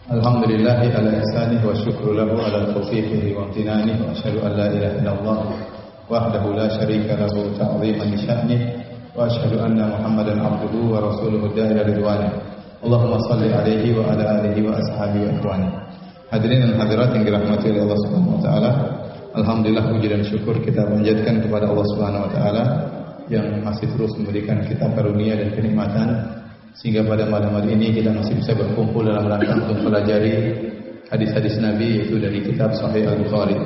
Alhamdulillahi ala ihsanih wa syukru lahu ala taufiqihi wa amtinanih wa asyhadu an la ilaha illallah wahdahu la syarika lahu ta'ziman li sya'nih wa asyhadu anna Muhammadan abduhu wa rasuluhu da'ila ridwanih. Allahumma salli alaihi wa ala alihi wa ashabihi wa ikhwani. Hadirin dan hadirat yang dirahmati oleh Allah Subhanahu wa taala. Alhamdulillah puji dan syukur kita panjatkan kepada Allah Subhanahu wa taala yang masih terus memberikan kita karunia dan kenikmatan sehingga pada malam hari ini kita masih bisa berkumpul dalam rangka untuk mempelajari hadis-hadis Nabi, yaitu dari kitab Sahih Al-Bukhari.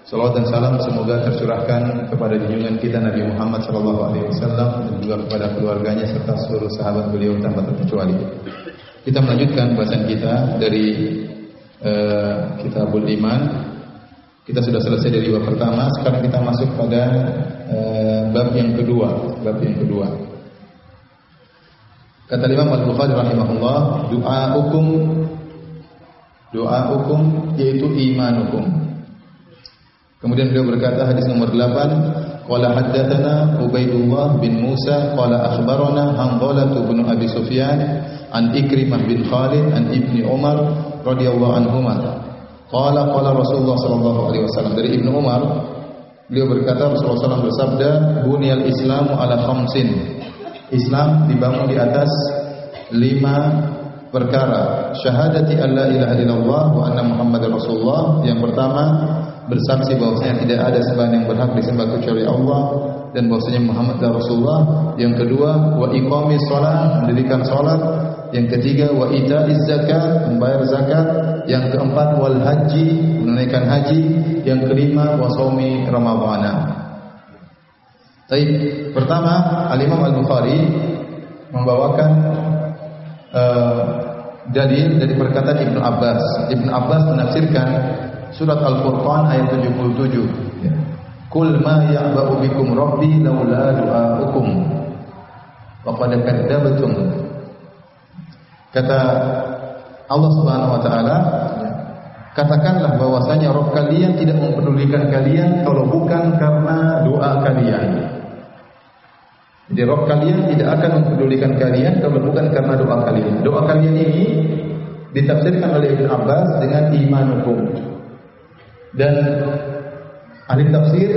Salawat dan salam semoga tercurahkan kepada junjungan kita Nabi Muhammad SAW dan juga kepada keluarganya serta seluruh sahabat beliau tanpa terkecuali. Kita melanjutkan bahasan kita dari Kitabul Iman. Kita sudah selesai dari bab pertama, sekarang kita masuk pada bab yang kedua. Kata Imam Al-Bukhari rahimahullah, doa hukum yaitu imanukum. Kemudian beliau berkata hadis nomor 8, qala haddatsana Ubaidullah bin Musa qala akhbarana Hanzalah bin Abi Sufyan an Ikrimah bin Khalid an Ibni Umar radhiyallahu anhuma. Qala Rasulullah sallallahu alaihi wasallam, dari Ibnu Umar beliau berkata Rasulullah SAW bersabda, buniyal Islamu ala khamsin. Islam dibangun di atas 5 perkara. Syahadati an la ilaha illallah wa anna Muhammadar Rasulullah. Yang pertama, bersaksi bahwasanya tidak ada sembahan yang berhak disembah kecuali Allah dan bahwasanya Muhammad adalah Rasulullah. Yang kedua, wa iqamis shalah, mendirikan salat. Yang ketiga, wa itaiz zakat, membayar zakat. Yang keempat, wal haji, menunaikan haji. Yang kelima, wa shaumi ramadhana. Baik, pertama Al-Imam Al-Bukhari membawakan dalil dari perkataan Ibnu Abbas. Ibnu Abbas menafsirkan surat Al-Furqan ayat 77. Qul ma ya'ba'u bikum rabbi laula du'aukum wa qad kadzdzabtum. Kata Allah Subhanahu wa taala, katakanlah bahwasanya Rabb kalian tidak mempedulikan kalian kalau bukan karena doa kalian. Jadi Rabb kalian tidak akan mempedulikan kalian kalau bukan karena doa kalian. Doa kalian ini ditafsirkan oleh Ibnu Abbas dengan imanukum. Dan ahli tafsir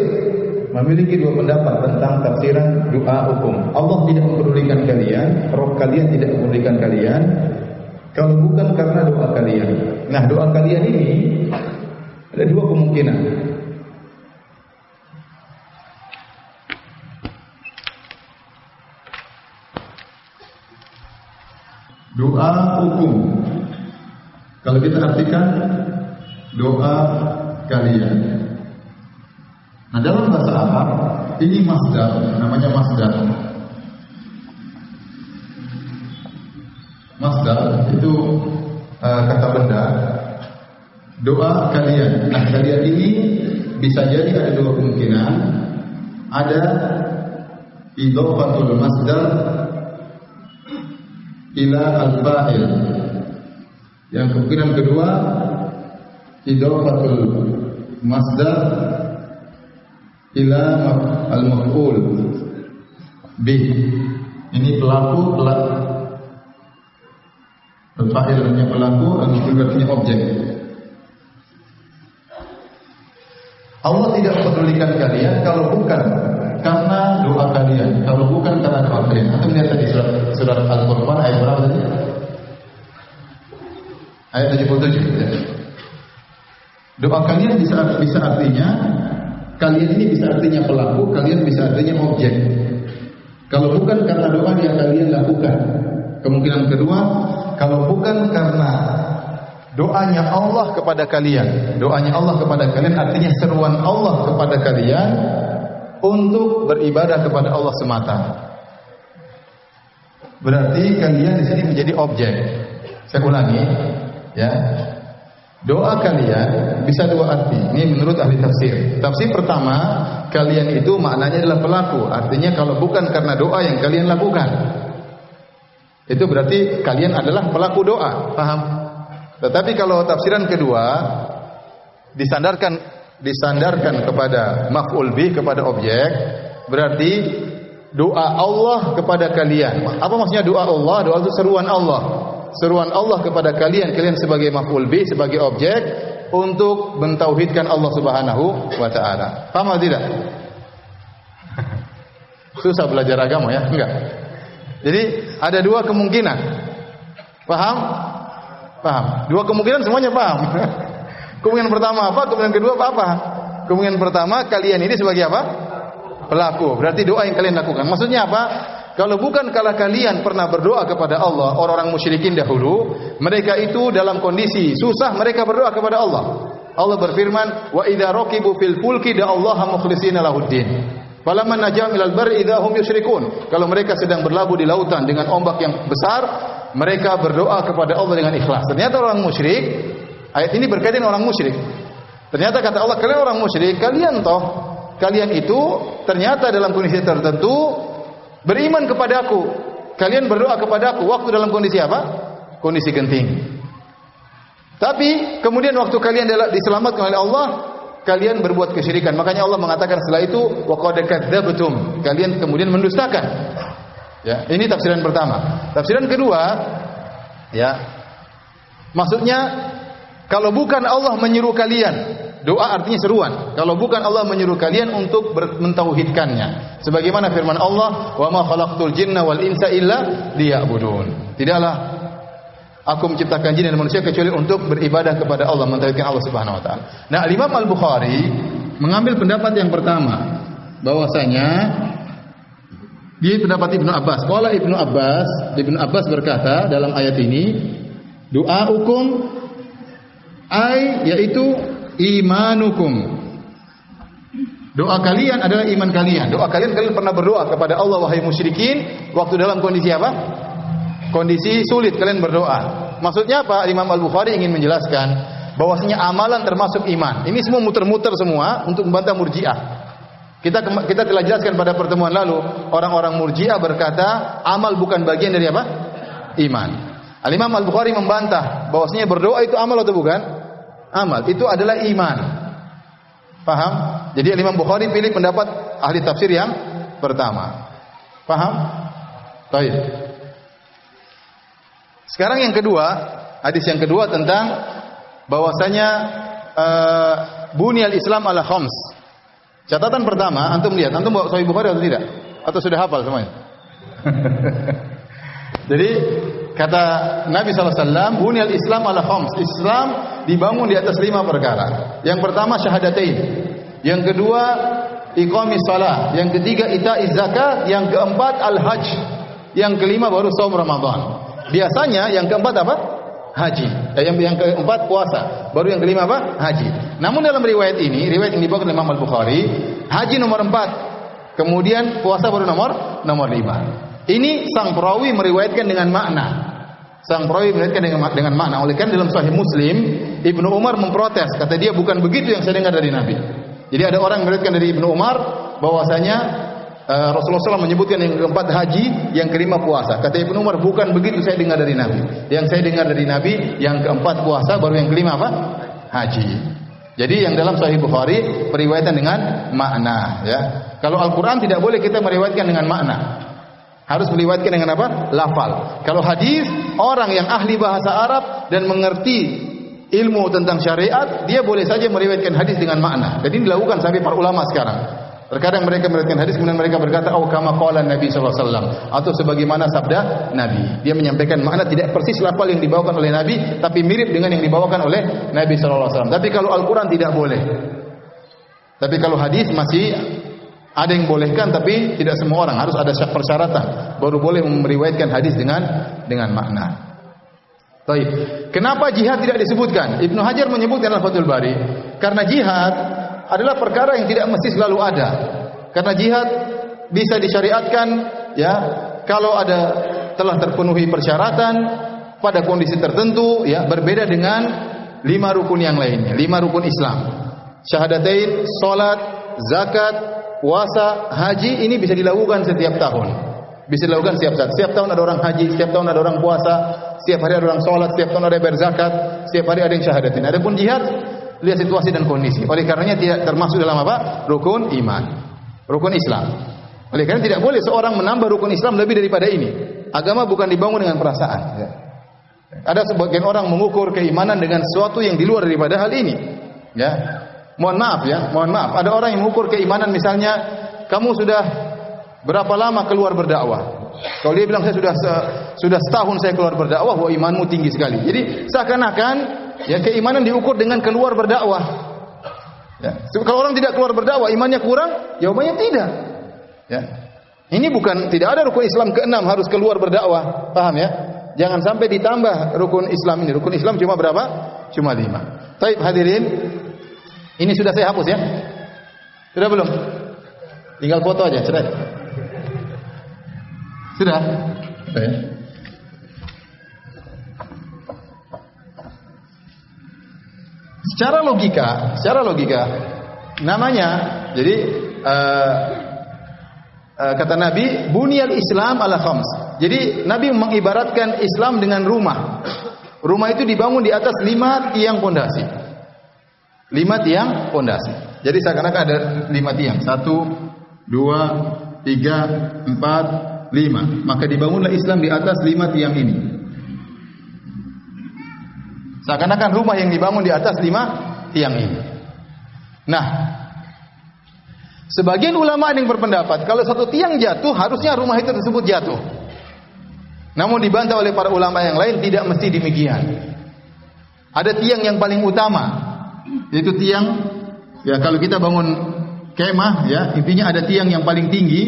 memiliki 2 pendapat tentang tafsiran doa hukum. Allah tidak mempedulikan kalian, Rabb kalian tidak mempedulikan kalian kalau bukan karena doa kalian. Nah, doa kalian ini ada 2 kemungkinan. Doa hukum, kalau kita artikan doa kalian. Nah, dalam bahasa Arab ini masdar, namanya masdar. Masdar itu kata benda. Doa kalian. Nah, kalian ini bisa jadi ada 2 kemungkinan. Ada idhofatul masdar ila al-fa'il. Yang kemungkinan kedua, idhofatul masdar ila al-maf'ul bih. Ini pelaku, al-fa'il artinya pelaku, al-maf'ul artinya objek. Allah tidak mempedulikan kalian kalau bukan karena doa kalian, kalau bukan karena doa kalian. Atau melihat tadi surat Al-Furqan ayat berapa tadi? Ayat 77. Doa kalian bisa artinya, kalian ini bisa artinya pelaku, kalian bisa artinya objek. Kalau bukan karena doa yang kalian lakukan. Kemungkinan kedua, kalau bukan karena doanya Allah kepada kalian. Doanya Allah kepada kalian artinya seruan Allah kepada kalian untuk beribadah kepada Allah semata. Berarti kalian di sini menjadi objek. Saya ulangi, ya. Doa kalian bisa 2 arti. Ini menurut ahli tafsir. Tafsir pertama, kalian itu maknanya adalah pelaku. Artinya kalau bukan karena doa yang kalian lakukan, itu berarti kalian adalah pelaku doa. Paham? Tetapi kalau tafsiran kedua disandarkan kepada maf'ul bih, kepada objek, berarti doa Allah kepada kalian. Apa maksudnya doa Allah? Doa itu seruan Allah. seruan Allah kepada kalian sebagai maf'ul bih, sebagai objek untuk mentauhidkan Allah Subhanahu wa taala. Paham atau tidak? Susah belajar agama ya? Enggak. Jadi ada dua kemungkinan. Paham? Paham. Dua kemungkinan semuanya paham. Kemungkinan pertama apa? Kemungkinan kedua apa? Kemungkinan pertama, kalian ini sebagai apa? Pelaku. Berarti doa yang kalian lakukan. Maksudnya apa? Kalau bukan kalau kalian pernah berdoa kepada Allah, orang-orang musyrikin dahulu, mereka itu dalam kondisi susah, mereka berdoa kepada Allah. Allah berfirman, "Wa idza raqibu fil fulki da'allaha mukhlishina lahuddin." Falamma najam ilal barri idza hum yusyrikun. Kalau mereka sedang berlabuh di lautan dengan ombak yang besar, mereka berdoa kepada Allah dengan ikhlas. Ternyata orang musyrik, ayat ini berkaitan dengan orang musyrik. Ternyata kata Allah, kalian orang musyrik, kalian itu ternyata dalam kondisi tertentu beriman kepadaku. Kalian berdoa kepadaku waktu dalam kondisi apa? Kondisi genting. Tapi kemudian waktu kalian diselamatkan oleh Allah, kalian berbuat kesyirikan. Makanya Allah mengatakan setelah itu wa qad kadzabtum. Kalian kemudian mendustakan. Ya, ini tafsiran pertama. Tafsiran kedua, ya. Maksudnya kalau bukan Allah menyuruh kalian, doa artinya seruan. Kalau bukan Allah menyuruh kalian untuk mentauhidkannya. Sebagaimana firman Allah, "Wa ma khalaqtul jinna wal insa illa liya'budun." Tidaklah aku menciptakan jin dan manusia kecuali untuk beribadah kepada Allah, mentauhidkan Allah Subhanahu wa taala. Nah, Imam Al-Bukhari mengambil pendapat yang pertama, bahwasanya di pendapat Ibnu Abbas. Qala Ibnu Abbas berkata dalam ayat ini, doaukum yaitu imanukum. Doa kalian adalah iman kalian. Doa kalian pernah berdoa kepada Allah, wahai musyrikin, waktu dalam kondisi apa? Kondisi sulit kalian berdoa. Maksudnya apa? Imam Al-Bukhari ingin menjelaskan bahwasanya amalan termasuk iman. Ini semua muter-muter semua untuk membantah Murji'ah. Kita telah jelaskan pada pertemuan lalu, orang-orang Murji'ah berkata amal bukan bagian dari apa? Iman. Al-Imam Al-Bukhari membantah bahwasanya berdoa itu amal atau bukan? Amal. Itu adalah iman. Paham? Jadi Imam Bukhari pilih pendapat ahli tafsir yang pertama. Paham? Baik. Sekarang yang kedua, hadis yang kedua tentang bahwasanya bunyal Islam ala khams. Catatan pertama, antum lihat, antum bawa Sahih Bukhari atau tidak? Atau sudah hafal semuanya? Jadi kata Nabi SAW, bunyal Islam ala khams. Islam dibangun di atas 5 perkara. Yang pertama syahadatain. Yang kedua iqamis shalah. Yang ketiga ita'iz zakat. Yang keempat al-hajj. Yang kelima baru shaum Ramadan. Biasanya yang keempat apa? Haji. Yang keempat puasa. Baru yang kelima apa? Haji. Namun dalam riwayat ini, riwayat yang dibawakan oleh Imam Al-Bukhari, haji nomor 4. Kemudian puasa baru nomor 5. Ini sang perawi meriwayatkan dengan makna. Sang perawi meriwayatkan dengan makna. Oleh karena dalam Sahih Muslim, Ibnu Umar memprotes, kata dia bukan begitu yang saya dengar dari Nabi. Jadi ada orang meriwayatkan dari Ibnu Umar bahwasanya Rasulullah SAW menyebutkan yang keempat haji, yang kelima puasa. Kata Ibnu Umar, bukan begitu saya dengar dari Nabi. Yang saya dengar dari Nabi, yang keempat puasa, baru yang kelima apa? Haji. Jadi yang dalam Sahih Bukhari periwayatan dengan makna. Ya. Kalau Al-Quran tidak boleh kita meriwayatkan dengan makna. Harus meriwayatkan dengan apa? Lafal. Kalau hadis, orang yang ahli bahasa Arab dan mengerti ilmu tentang syariat, dia boleh saja meriwayatkan hadis dengan makna. Jadi ini dilakukan sampai para ulama sekarang. Terkadang mereka meriwayatkan hadis kemudian mereka berkata, "Oh kama qala Nabi sallallahu alaihi wasallam," atau sebagaimana sabda Nabi. Dia menyampaikan makna tidak persis lafal yang dibawakan oleh Nabi, tapi mirip dengan yang dibawakan oleh Nabi sallallahu alaihi wasallam. Tapi kalau Al-Qur'an tidak boleh. Tapi kalau hadis masih ada yang bolehkan, tapi tidak semua orang, harus ada persyaratan baru boleh meriwayatkan hadis dengan makna. Baik. Kenapa jihad tidak disebutkan? Ibnu Hajar menyebutkan dalam Fathul Bari, karena jihad adalah perkara yang tidak mesti selalu ada. Karena jihad bisa disyariatkan ya kalau telah terpenuhi persyaratan pada kondisi tertentu ya, berbeda dengan 5 rukun yang lainnya, 5 rukun Islam. Syahadatain, salat, zakat, puasa, haji, ini bisa dilakukan setiap tahun. Bisa dilakukan setiap saat. Setiap tahun ada orang haji, setiap tahun ada orang puasa, setiap hari ada orang salat, setiap tahun ada berzakat, setiap hari ada yang syahadatain. Adapun jihad, lihat situasi dan kondisi. Oleh karenanya tidak termasuk dalam apa? Rukun iman. Rukun Islam. Oleh karena tidak boleh seorang menambah rukun Islam lebih daripada ini. Agama bukan dibangun dengan perasaan. Ya. Ada sebagian orang mengukur keimanan dengan sesuatu yang di luar daripada hal ini. Ya. Mohon maaf. Ada orang yang mengukur keimanan misalnya, kamu sudah berapa lama keluar berdakwah? Kalau dia bilang saya sudah setahun saya keluar berdakwah, wah imanmu tinggi sekali. Jadi seakan-akan ya keimanan diukur dengan keluar berdakwah. Ya. Kalau orang tidak keluar berdakwah, imannya kurang? Jawabannya tidak. Ya. Ini bukan, tidak ada rukun Islam ke-6 harus keluar berdakwah. Paham ya? Jangan sampai ditambah rukun Islam ini. Rukun Islam cuma berapa? Cuma 5. Baik, hadirin. Ini sudah saya hapus ya? Sudah belum? Tinggal foto aja, cerai. Sudah? Sudah ya? Secara logika namanya, jadi kata Nabi, bunyal Islam ala khams. Jadi Nabi mengibaratkan Islam dengan rumah. Rumah itu dibangun di atas 5 tiang pondasi. 5 tiang pondasi. Jadi seakan-akan ada 5 tiang. 1, 2, 3, 4, 5. Maka dibangunlah Islam di atas 5 tiang ini. Seakan-akan rumah yang dibangun di atas 5 tiang ini. Nah, sebagian ulama yang berpendapat kalau satu tiang jatuh, harusnya rumah itu tersebut jatuh. Namun dibantah oleh para ulama yang lain, tidak mesti demikian. Ada tiang yang paling utama, yaitu tiang, ya kalau kita bangun kemah, ya intinya ada tiang yang paling tinggi.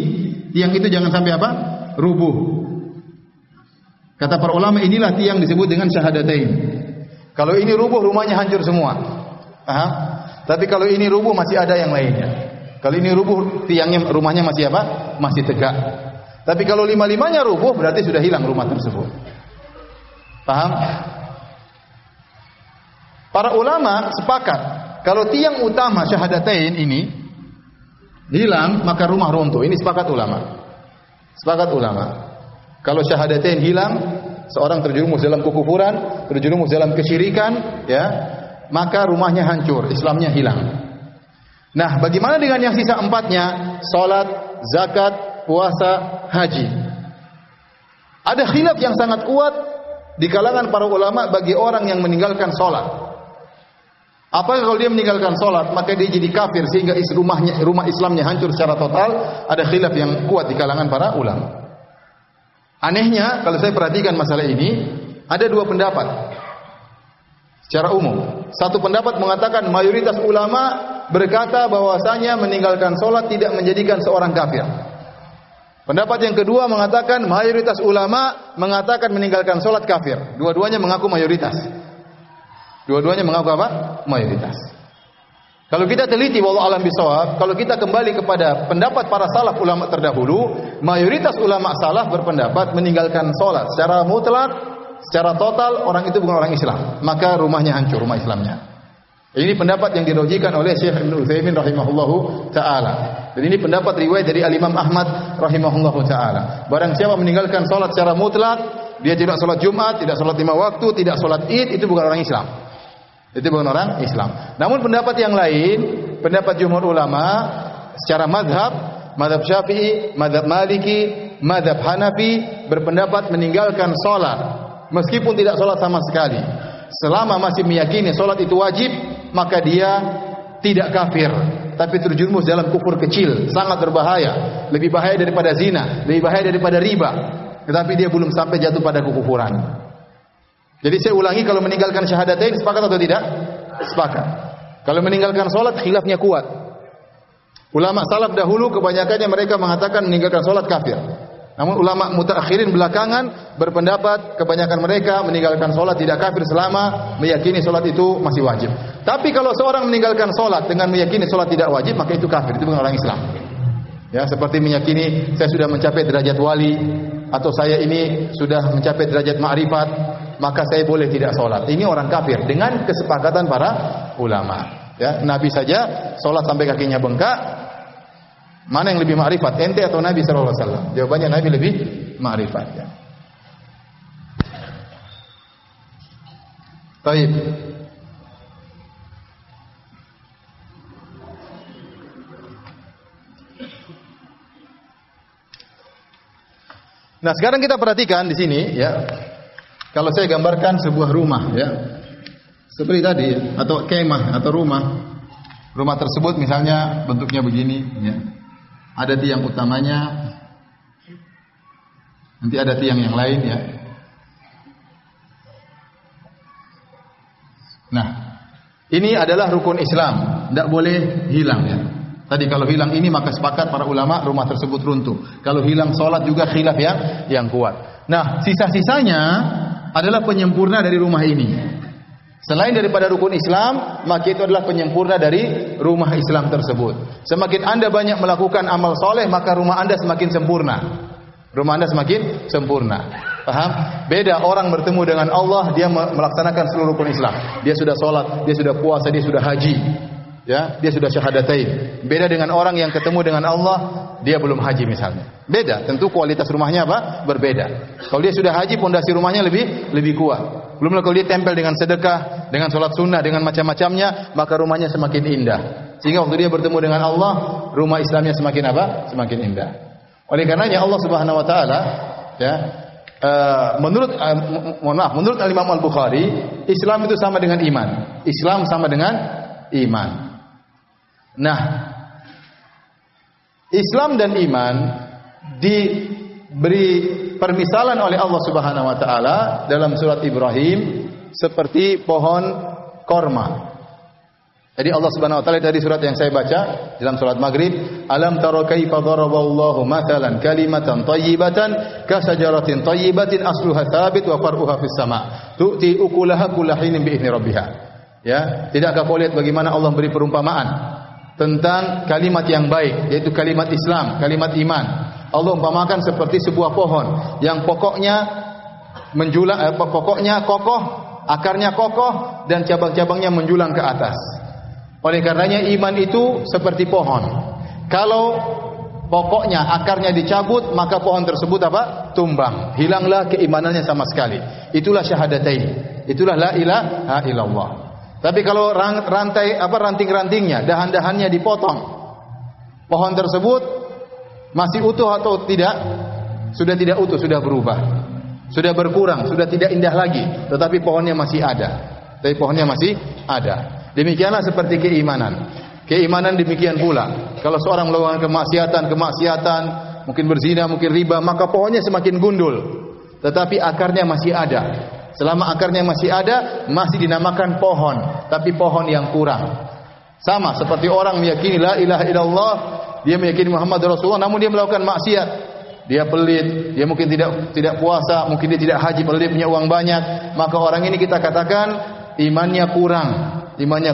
Tiang itu jangan sampai apa? Rubuh. Kata para ulama, inilah tiang disebut dengan syahadatain. Kalau ini rubuh, rumahnya hancur semua. Paham? Tapi kalau ini rubuh, masih ada yang lainnya. Kalau ini rubuh, tiangnya, rumahnya masih apa? Masih tegak. Tapi kalau 5-5-nya rubuh, berarti sudah hilang rumah tersebut. Paham? Para ulama sepakat, kalau tiang utama syahadatain ini hilang, maka rumah runtuh. Ini sepakat ulama. Sepakat ulama. Kalau syahadatain hilang, seorang terjerumus dalam kekufuran, terjerumus dalam kesyirikan, ya, maka rumahnya hancur, Islamnya hilang. Nah, bagaimana dengan yang sisa 4-nya? Salat, zakat, puasa, haji. Ada khilaf yang sangat kuat di kalangan para ulama bagi orang yang meninggalkan salat. Apakah kalau dia meninggalkan salat maka dia jadi kafir sehingga rumah Islamnya hancur secara total? Ada khilaf yang kuat di kalangan para ulama. Anehnya, kalau saya perhatikan masalah ini, ada 2 pendapat secara umum. Satu pendapat mengatakan mayoritas ulama berkata bahwasanya meninggalkan sholat tidak menjadikan seorang kafir. Pendapat yang kedua mengatakan mayoritas ulama mengatakan meninggalkan sholat kafir. Dua-duanya mengaku mayoritas. Dua-duanya mengaku apa? Mayoritas. Kalau kita teliti wallahu alam bisawab, kalau kita kembali kepada pendapat para salaf ulama terdahulu, mayoritas ulama salaf berpendapat meninggalkan salat secara mutlak, secara total orang itu bukan orang Islam, maka rumahnya hancur, rumah Islamnya. Ini pendapat yang dirojikan oleh Syekh Ibnu Utsaimin rahimahullahu taala. Dan ini pendapat riwayat dari Al-Imam Ahmad rahimahullahu taala. Barang siapa meninggalkan salat secara mutlak, dia tidak salat Jumat, tidak salat 5 waktu, tidak salat Id, itu bukan orang Islam. Itu bukan orang Islam. Namun pendapat yang lain, pendapat jumhur ulama secara mazhab Syafi'i, mazhab Maliki, mazhab Hanafi berpendapat meninggalkan salat meskipun tidak salat sama sekali. Selama masih meyakini salat itu wajib, maka dia tidak kafir, tapi terjerumus dalam kufur kecil, sangat berbahaya, lebih bahaya daripada zina, lebih bahaya daripada riba. Tetapi dia belum sampai jatuh pada kekufuran. Jadi saya ulangi, kalau meninggalkan syahadatain sepakat atau tidak? Sepakat. Kalau meninggalkan salat khilafnya kuat. Ulama salaf dahulu kebanyakannya mereka mengatakan meninggalkan salat kafir. Namun ulama mutaakhirin belakangan berpendapat kebanyakan mereka meninggalkan salat tidak kafir selama meyakini salat itu masih wajib. Tapi kalau seorang meninggalkan salat dengan meyakini salat tidak wajib, maka itu kafir, itu bukan orang Islam. Ya, seperti meyakini saya sudah mencapai derajat wali atau saya ini sudah mencapai derajat ma'rifat, maka saya boleh tidak sholat. Ini orang kafir dengan kesepakatan para ulama. Ya, Nabi saja sholat sampai kakinya bengkak. Mana yang lebih ma'rifat, ente atau Nabi sallallahu alaihi wasallam? Jawabannya Nabi lebih ma'rifat. Ya. Baik. Nah, sekarang kita perhatikan di sini, ya. kalau saya gambarkan sebuah rumah ya. Seperti tadi ya, atau kemah atau rumah. Rumah tersebut misalnya bentuknya begini ya. Ada tiang utamanya, nanti ada tiang yang lain ya. Nah, ini adalah rukun Islam, tidak boleh hilang ya. Tadi kalau hilang ini maka sepakat para ulama rumah tersebut runtuh. Kalau hilang salat juga khilaf yang kuat. Nah, sisa-sisanya adalah penyempurna dari rumah ini. Selain daripada rukun Islam, maka itu adalah penyempurna dari rumah Islam tersebut. Semakin Anda banyak melakukan amal soleh, maka rumah Anda semakin sempurna. Rumah Anda semakin sempurna. Paham? Beda orang bertemu dengan Allah, dia melaksanakan seluruh rukun Islam. Dia sudah sholat, dia sudah puasa, dia sudah haji. Ya, dia sudah syahadatain. Beda dengan orang yang ketemu dengan Allah, dia belum haji misalnya. Beda, tentu kualitas rumahnya apa? Berbeda. Kalau dia sudah haji, pondasi rumahnya lebih kuat. Belum lagi kalau dia tempel dengan sedekah, dengan sholat sunnah, dengan macam-macamnya, maka rumahnya semakin indah. Sehingga waktu dia bertemu dengan Allah, rumah Islamnya semakin apa? Semakin indah. Oleh karenanya Allah Subhanahu wa taala ya, menurut Imam Al-Bukhari, Islam itu sama dengan iman. Islam sama dengan iman. Nah, Islam dan iman diberi permisalan oleh Allah Subhanahu wa taala dalam surat Ibrahim seperti pohon korma. Jadi Allah Subhanahu wa taala dari surat yang saya baca dalam surat Maghrib, alam tara kaifa daraballahu mathalan kalimatan thayyibatan ka syajaratin thayyibatin asluha tsabit wa far'uha fis sama' tu'ti ukulaha kullahinin bi idzni rabbiha. Ya, tidakkah kau lihat bagaimana Allah beri perumpamaan tentang kalimat yang baik, yaitu kalimat Islam, kalimat iman. Allah umpamakan seperti sebuah pohon yang pokoknya menjulang, pokoknya kokoh, akarnya kokoh dan cabang-cabangnya menjulang ke atas. Oleh karenanya iman itu seperti pohon. Kalau pokoknya akarnya dicabut, maka pohon tersebut apa? Tumbang. Hilanglah keimanannya sama sekali. Itulah syahadatain. Itulah la ilaha illallah. Tapi kalau ranting-rantingnya, dahan-dahannya dipotong, pohon tersebut masih utuh atau tidak? Sudah tidak utuh, sudah berubah, sudah berkurang, sudah tidak indah lagi. Tetapi pohonnya masih ada. Demikianlah seperti keimanan. Keimanan demikian pula. Kalau seorang melakukan kemaksiatan, mungkin berzina, mungkin riba, maka pohonnya semakin gundul. Tetapi akarnya masih ada. Selama akarnya masih ada, masih dinamakan pohon, tapi pohon yang kurang. Sama seperti orang meyakini la ilaha illallah, dia meyakini Muhammad Rasulullah, namun dia melakukan maksiat. Dia pelit, dia mungkin tidak puasa, mungkin dia tidak haji, pelit, punya uang banyak, maka orang ini kita katakan imannya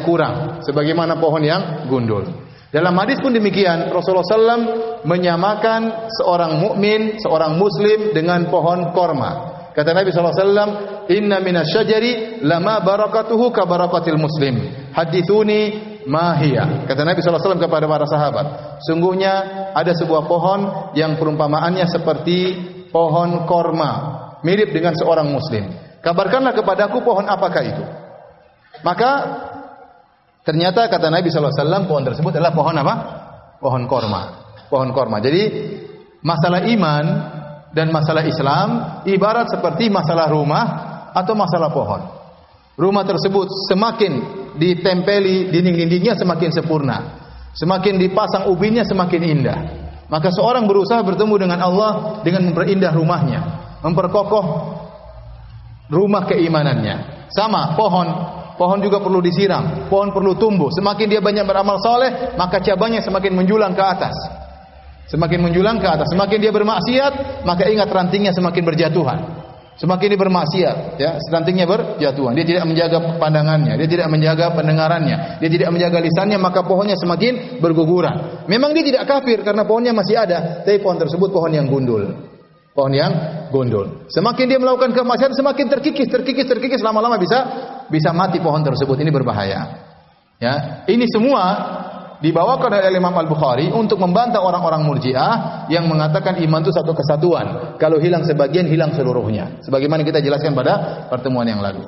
kurang, sebagaimana pohon yang gundul. Dalam hadis pun demikian, Rasulullah SAW menyamakan seorang mukmin, seorang muslim dengan pohon korma. Kata Nabi SAW, inna minasyajari lama barakatuhu ka barakatil muslim. Hadithuni mahiyah. Kata Nabi SAW kepada para sahabat, sungguhnya ada sebuah pohon yang perumpamaannya seperti pohon korma, mirip dengan seorang muslim. Kabarkanlah kepadaku pohon apakah itu. Maka ternyata kata Nabi SAW, pohon tersebut adalah pohon apa? Pohon korma. Jadi masalah iman dan masalah Islam ibarat seperti masalah rumah atau masalah pohon. Rumah tersebut semakin ditempeli dinding-dindingnya semakin sempurna, semakin dipasang ubinnya semakin indah. Maka seorang berusaha bertemu dengan Allah dengan memperindah rumahnya, memperkokoh rumah keimanannya. Sama pohon juga perlu disiram, pohon perlu tumbuh. Semakin dia banyak beramal soleh, maka cabangnya semakin menjulang ke atas. Semakin dia bermaksiat, maka ingat rantingnya semakin berjatuhan. Semakin dia bermaksiat, ya, rantingnya berjatuhan. Dia tidak menjaga pandangannya, dia tidak menjaga pendengarannya, dia tidak menjaga lisannya, maka pohonnya semakin berguguran. Memang dia tidak kafir karena pohonnya masih ada, tapi pohon tersebut pohon yang gundul. Semakin dia melakukan kemaksiatan, semakin terkikis, lama-lama bisa mati pohon tersebut. Ini berbahaya. Ya, ini semua dibawakan oleh Imam Al-Bukhari untuk membantah orang-orang Murji'ah yang mengatakan iman itu satu kesatuan. Kalau hilang sebagian, hilang seluruhnya. Sebagaimana kita jelaskan pada pertemuan yang lalu.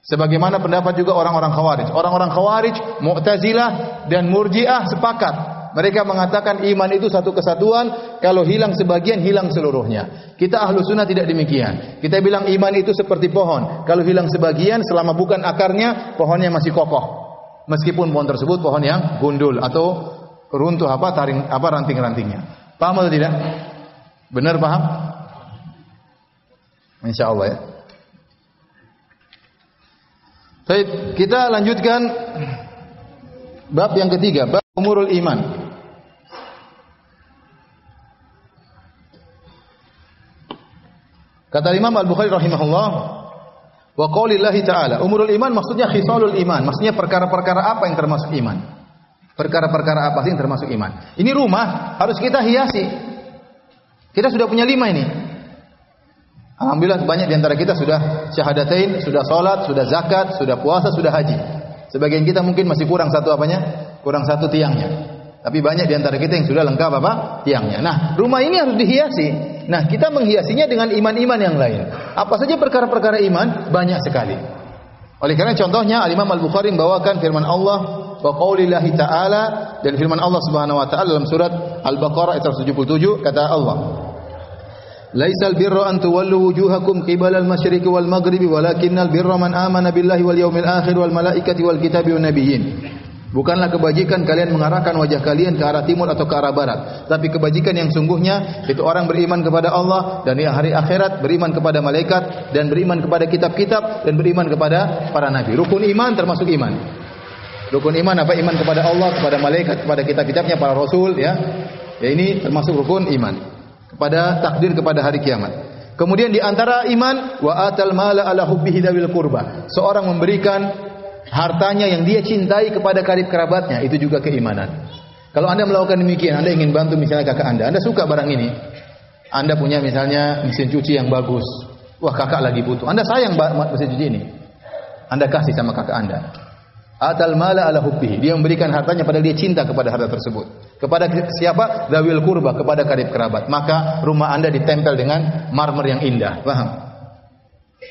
Sebagaimana pendapat juga orang-orang Khawarij. Orang-orang Khawarij, Mu'tazilah dan Murji'ah sepakat Mereka mengatakan iman itu satu kesatuan, kalau hilang sebagian, hilang seluruhnya. Kita ahlu sunnah tidak demikian. Kita bilang iman itu seperti pohon. Kalau hilang sebagian, selama bukan akarnya, pohonnya masih kokoh. Meskipun pohon tersebut pohon yang gundul atau runtuh ranting-rantingnya. Paham atau tidak? Benar paham? Insya Allah ya. Baik, kita lanjutkan bab yang ketiga, bab umurul iman. Kata Imam Al-Bukhari rahimahullah, wa qaulillahi ta'ala, umurul iman maksudnya khisalul iman, maksudnya perkara-perkara apa yang termasuk iman. Perkara-perkara apa sih yang termasuk iman? Ini rumah harus kita hiasi. Kita sudah punya 5 ini. Alhamdulillah banyak di antara kita sudah syahadatain, sudah salat, sudah zakat, sudah puasa, sudah haji. Sebagian kita mungkin masih kurang satu apanya? Kurang satu tiangnya. Tapi banyak di antara kita yang sudah lengkap apa? Tiangnya. Nah, rumah ini harus dihiasi. Nah, kita menghiasinya dengan iman-iman yang lain. Apa saja perkara-perkara iman? Banyak sekali. Oleh karena contohnya Al-Imam Al-Bukhari membawakan firman Allah wa qaulillahi ta'ala, dan firman Allah Subhanahu wa taala dalam surat Al-Baqarah ayat 177, kata Allah, laisal birra an tuwallu wujuhakum qibala al-masyriqi wal maghribi walakinnal birra man amana billahi wal yawmil akhir wal malaikati wal kitabi wan nabiyyin. Bukanlah kebajikan kalian mengarahkan wajah kalian ke arah timur atau ke arah barat, tapi kebajikan yang sungguhnya itu orang beriman kepada Allah dan di hari akhirat, beriman kepada malaikat dan beriman kepada kitab-kitab dan beriman kepada para nabi. Rukun iman termasuk iman. Rukun iman apa? Iman kepada Allah, kepada malaikat, kepada kitab-kitabnya, para rasul, ya. Ya, ini termasuk rukun iman. Kepada takdir, kepada hari kiamat. Kemudian di antara iman, wa atal mala ala hubbihi dzawil qurba. Seorang memberikan hartanya yang dia cintai kepada karib kerabatnya, itu juga keimanan. Kalau Anda melakukan demikian, Anda ingin bantu misalnya kakak Anda suka barang ini. Anda punya misalnya mesin cuci yang bagus. Wah, kakak lagi butuh. Anda sayang mesin cuci ini. Anda kasih sama kakak Anda. Atal mala ala hubbihi. Dia memberikan hartanya padahal dia cinta kepada harta tersebut. Kepada siapa? Dzawil qurba, kepada karib kerabat. Maka rumah Anda ditempel dengan marmer yang indah. Paham?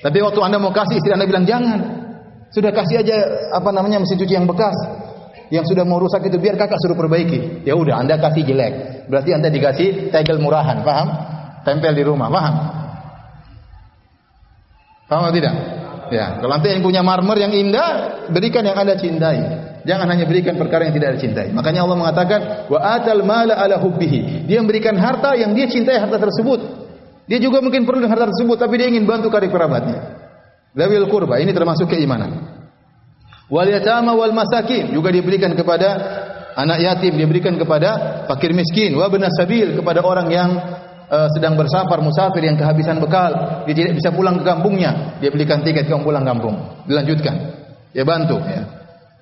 Tapi waktu Anda mau kasih, istri Anda bilang jangan. Sudah kasih aja mesin cuci yang bekas, yang sudah mau rusak itu biar kakak suruh perbaiki. Ya udah, Anda kasih jelek. Berarti Anda dikasih tegel murahan, paham? Tempel di rumah, paham? Paham atau tidak? Ya, kalau nanti yang punya marmer yang indah, berikan yang Anda cintai. Jangan hanya berikan perkara yang tidak Anda cintai. Makanya Allah mengatakan wa atal mala ala hubbihi. Dia memberikan harta yang dia cintai harta tersebut. Dia juga mungkin perlu dengan harta tersebut, tapi dia ingin bantu karib kerabatnya. Dzawil qurba, ini termasuk keimanan. Wal yatama wal masakin, juga diberikan kepada anak yatim, diberikan kepada fakir miskin. Wa ibnas sabil, kepada orang yang sedang bersafar, musafir yang kehabisan bekal, dia tidak bisa pulang ke kampungnya, dia belikan tiket pulang kampung. Dilanjutkan, dia bantu, ya.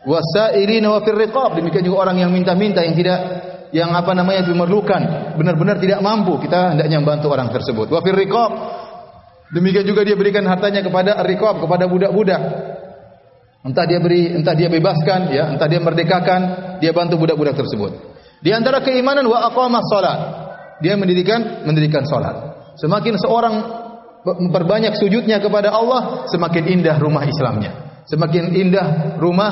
Wasailina wa fir riqab, demikian juga orang yang minta-minta, yang memerlukan, benar-benar tidak mampu, kita hendaknya membantu orang tersebut. Wa fir riqab, demikian juga dia berikan hartanya kepada ar-riqab, kepada budak-budak. Entah dia bebaskan, ya, entah dia merdekakan, dia bantu budak-budak tersebut. Di antara keimanan wa aqamas shalah, dia mendirikan salat. Semakin seorang memperbanyak sujudnya kepada Allah, semakin indah rumah Islamnya, semakin indah rumah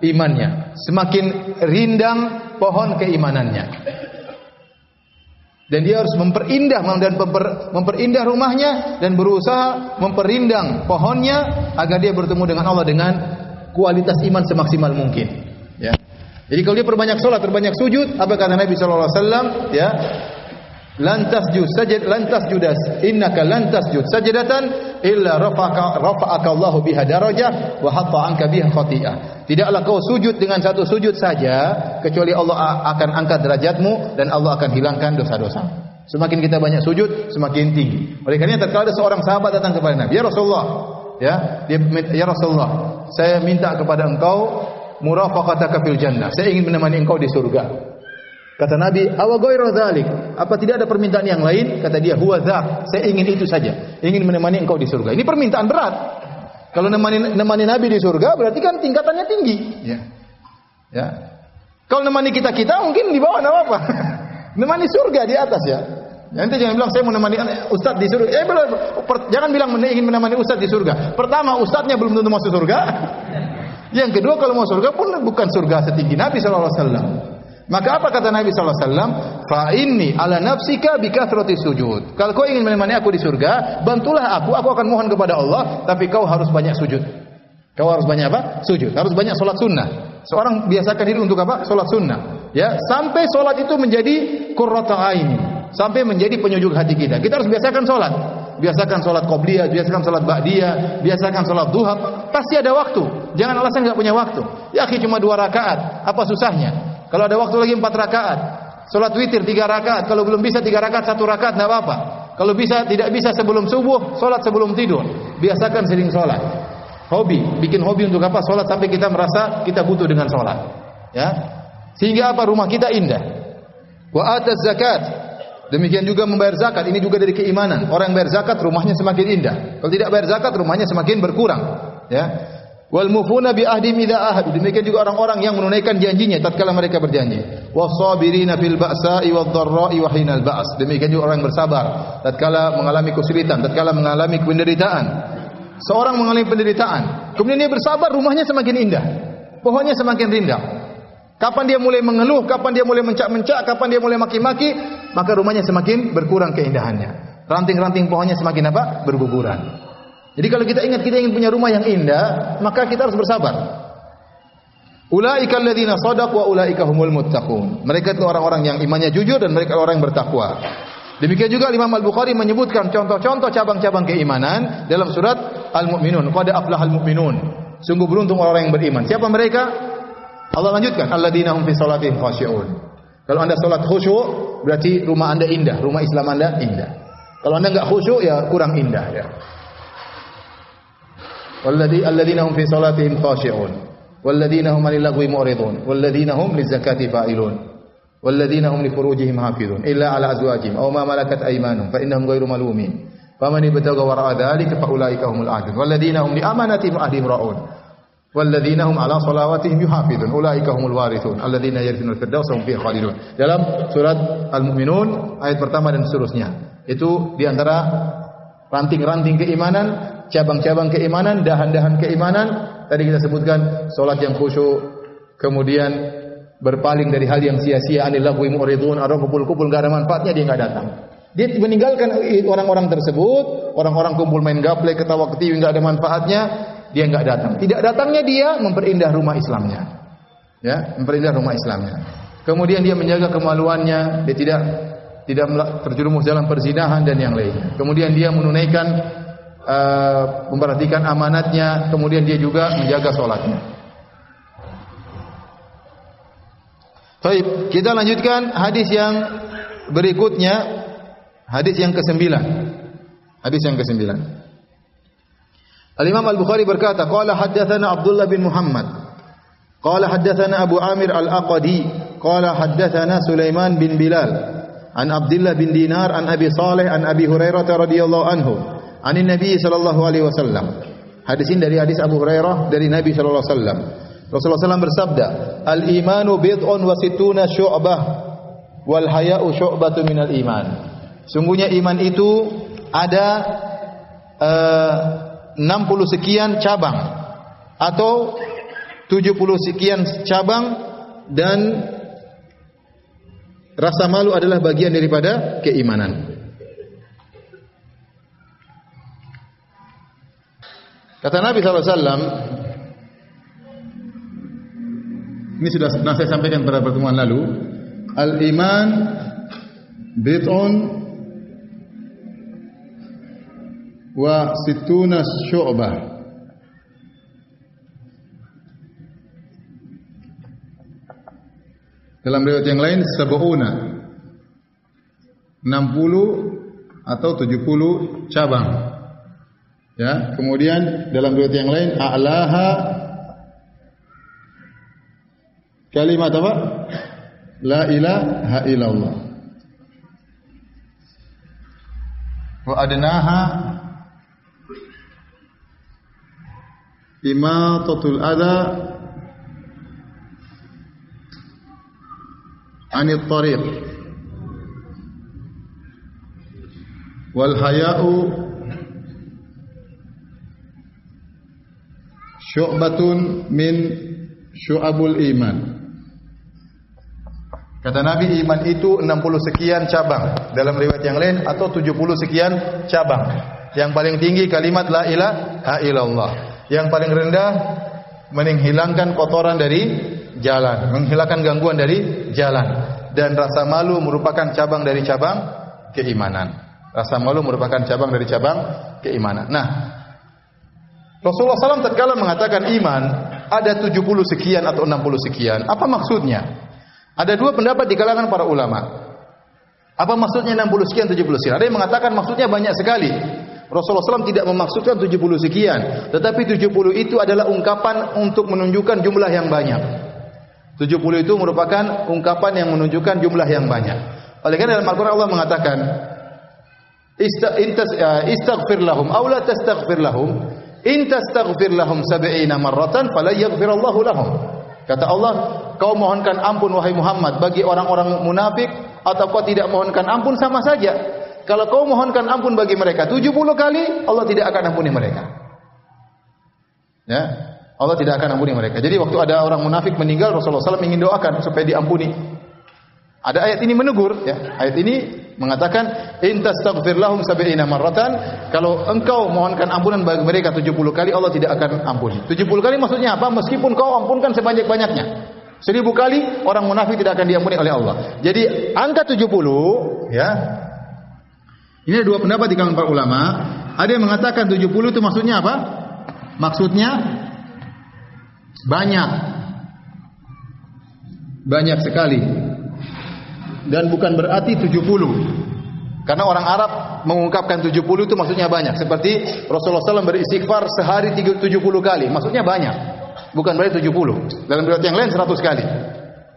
imannya, semakin rindang pohon keimanannya. Dan dia harus memperindah rumahnya dan berusaha memperindang pohonnya agar dia bertemu dengan Allah dengan kualitas iman semaksimal mungkin. Ya. Jadi kalau dia perbanyak salat, perbanyak sujud, apa kata Nabi sallallahu alaihi wasallam? Ya. Lantas judas innaka lantas jud sajdatan illa rafa'aka Allahu biha darajah wa hatta anka biha khati'ah. Tidaklah kau sujud dengan satu sujud saja kecuali Allah akan angkat derajatmu dan Allah akan hilangkan dosa-dosa. Semakin kita banyak sujud, semakin tinggi. Oleh karena terkadang seorang sahabat datang kepada Nabi, "Ya Rasulullah, ya Rasulullah, saya minta kepada engkau murafaqataka fil jannah. Saya ingin menemani engkau di surga." Kata Nabi, "Awa ghairu dzalik?" Apa tidak ada permintaan yang lain? Kata dia, "Huwa dzak." Saya ingin itu saja. Ingin menemani engkau di surga. Ini permintaan berat. Kalau nemani Nabi di surga berarti kan tingkatannya tinggi, ya. Ya. Kalau nemani kita mungkin di bawah enggak apa-apa. Nemani surga di atas, ya. Nanti jangan bilang saya mau menemani ustaz di surga. Jangan bilang ingin menemani ustaz di surga. Pertama, ustaznya belum tentu masuk surga. Yang kedua, kalau mau surga pun bukan surga setinggi Nabi sallallahu alaihi wasallam. Maka apa kata Nabi sallallahu alaihi wasallam? Fa inni ala nafsika bi kathrati sujud. Kalau kau ingin menemani aku di surga, bantulah aku akan mohon kepada Allah, tapi kau harus banyak sujud. Kau harus banyak apa? Sujud. Harus banyak salat sunnah. Seorang biasakan diri untuk apa? Salat sunnah. Ya, sampai salat itu menjadi qurratu aini, sampai menjadi penyujuk hati kita. Kita harus biasakan salat. Biasakan salat qobliyah, biasakan salat ba'diyah, biasakan salat duha. Pasti ada waktu. Jangan alasan enggak punya waktu. Ya akhi, cuma 2 rakaat. Apa susahnya? Kalau ada waktu lagi 4 rakaat. Salat witir 3 rakaat. Kalau belum bisa 3 rakaat, 1 rakaat enggak apa-apa. Kalau tidak bisa sebelum subuh, salat sebelum tidur. Biasakan sering salat. Hobi, bikin hobi untuk apa? Salat sampai kita merasa kita butuh dengan salat. Ya. Sehingga apa? Rumah kita indah. Wa ataz zakat. Demikian juga membayar zakat. Ini juga dari keimanan. Orang yang bayar zakat rumahnya semakin indah. Kalau tidak bayar zakat rumahnya semakin berkurang. Ya. Wal mufuna bi ahdim idza ahadu. Demikian juga orang-orang yang menunaikan janjinya tatkala mereka berjanji. Wasabirina fil ba'sa'i wad-dharra'i wa hinal ba's. Demikian juga orang yang bersabar tatkala mengalami kesulitan, tatkala mengalami penderitaan. Seorang mengalami penderitaan, kemudian dia bersabar, rumahnya semakin indah. Pohonnya semakin rindang. Kapan dia mulai mengeluh, kapan dia mulai mencak-mencak, kapan dia mulai maki-maki, maka rumahnya semakin berkurang keindahannya. Ranting-ranting pohonnya semakin apa? Berguguran. Jadi kalau kita ingin punya rumah yang indah, maka kita harus bersabar. Ulaika alladzina shadaqu wa ulaika humul muttaqun. Mereka itu orang-orang yang imannya jujur dan mereka orang yang bertakwa. Demikian juga Imam Al-Bukhari menyebutkan contoh-contoh cabang-cabang keimanan dalam surat Al-Mu'minun. Qad aflahal mu'minun. Sungguh beruntung orang yang beriman. Siapa mereka? Allah lanjutkan, alladzina hum fi shalatihim khashi'un. Kalau Anda salat khusyuk, berarti rumah Anda indah, rumah Islam Anda indah. Kalau Anda enggak khusyuk, ya kurang indah ya. Alladzina hum fi shalatihim khashi'un. Walladzina hum 'anil lagwi mu'ridun. Walladzina hum lizakati fa'ilun. Walladzina hum li furujihim hafizun illa 'ala azwajihim aw ma malakat aymanuhum fa innahum ghairu malumin. Faman ibtagha wara'a dzalika fa ulaika humul 'adun. Walladzina hum li amanatihim wa ahdihim ra'un. Walladzina hum 'ala shalawatihim yuhafizun. Ulaika humul warithun alladzina yarithunal firdausa hum fiha khalidun. Dalam surat Al-Mu'minun ayat pertama dan seterusnya. Itu di antara ranting-ranting keimanan, cabang-cabang keimanan, dahan-dahan keimanan. Tadi kita sebutkan salat yang khusyuk, kemudian berpaling dari hal yang sia-sia, anil lagwi mu'ridun, orang kumpul-kumpul enggak ada manfaatnya, dia enggak datang. Dia meninggalkan orang-orang tersebut, orang-orang kumpul main gaple, ketawa ketiwi enggak ada manfaatnya, dia enggak datang. Tidak datangnya dia memperindah rumah Islamnya. Ya, memperindah rumah Islamnya. Kemudian dia menjaga kemaluannya, dia tidak terjerumus dalam perzinahan dan yang lainnya. Kemudian dia menunaikan memperhatikan amanatnya, kemudian dia juga menjaga salatnya. Baik, kita lanjutkan hadis yang berikutnya, hadis yang ke-9. Hadis yang ke-9. Al-Imam Al-Bukhari berkata, qala haddatsana Abdullah bin Muhammad. Qala haddatsana Abu Amir Al-Aqadi, qala haddatsana Sulaiman bin Bilal, an Abdullah bin Dinar, an Abi Saleh, an Abi Hurairah radhiyallahu anhu, anin Nabi sallallahu alaihi wasallam. Hadis ini dari hadis Abu Hurairah dari Nabi sallallahu alaihi wasallam. Rasulullah SAW bersabda, al-imanu bid'un wa sittuna syu'bah wal haya'u syu'batun minal iman. Sungguhnya iman itu ada 60 sekian cabang atau 70 sekian cabang, dan rasa malu adalah bagian daripada keimanan. Kata Nabi SAW, ini sudah pernah saya sampaikan pada pertemuan lalu. Al-iman bid'un wa sittuna syu'bah. Dalam riwayat yang lain sab'una, 60 atau 70 cabang. Ya, kemudian dalam riwayat yang lain a'laha kalimat apa? La ilaha illallah. Wa adnaha imatatul adha anit tariq. Wal haya'u syu'batun min syu'abul iman. Kata Nabi, iman itu 60 sekian cabang. Dalam riwayat yang lain atau 70 sekian cabang. Yang paling tinggi kalimat la ilaha illallah. Yang paling rendah menghilangkan kotoran dari jalan, menghilangkan gangguan dari jalan. Dan rasa malu merupakan cabang dari cabang keimanan. Rasa malu merupakan cabang dari cabang keimanan. Nah, Rasulullah SAW tatkala mengatakan iman ada 70 sekian atau 60 sekian. Apa maksudnya? Ada dua pendapat di kalangan para ulama. Apa maksudnya 60 sekian, 70 sekian? Ada yang mengatakan maksudnya banyak sekali. Rasulullah SAW tidak memaksudkan 70 sekian, tetapi 70 itu adalah ungkapan untuk menunjukkan jumlah yang banyak. 70 itu merupakan ungkapan yang menunjukkan jumlah yang banyak. Oleh karena dalam Al-Quran Allah mengatakan, istaghfir lahum aw la tastaghfir lahum in tastaghfir lahum 70 marratan fala yaghfirallahu lahum. Kata Allah, kau mohonkan ampun wahai Muhammad bagi orang-orang munafik atau kau tidak mohonkan ampun sama saja. Kalau kau mohonkan ampun bagi mereka 70 kali, Allah tidak akan ampuni mereka. Ya, Allah tidak akan ampuni mereka. Jadi waktu ada orang munafik meninggal, Rasulullah SAW ingin doakan supaya diampuni. Ada ayat ini menegur, ya. Ayat ini mengatakan in tastaghfir lahum 70 marratan, kalau engkau mohonkan ampunan bagi mereka 70 kali, Allah tidak akan ampuni. 70 kali maksudnya apa? Meskipun kau ampunkan sebanyak-banyaknya. 1000 kali orang munafik tidak akan diampuni oleh Allah. Jadi angka 70, ya. Ini ada dua pendapat di kalangan para ulama. Ada yang mengatakan 70 itu maksudnya apa? Maksudnya banyak. Banyak sekali. Dan bukan berarti 70. Karena orang Arab mengungkapkan 70 itu maksudnya banyak. Seperti Rasulullah SAW beristighfar sehari 70 kali. Maksudnya banyak. Bukan berarti 70. Dalam riwayat yang lain 100 kali.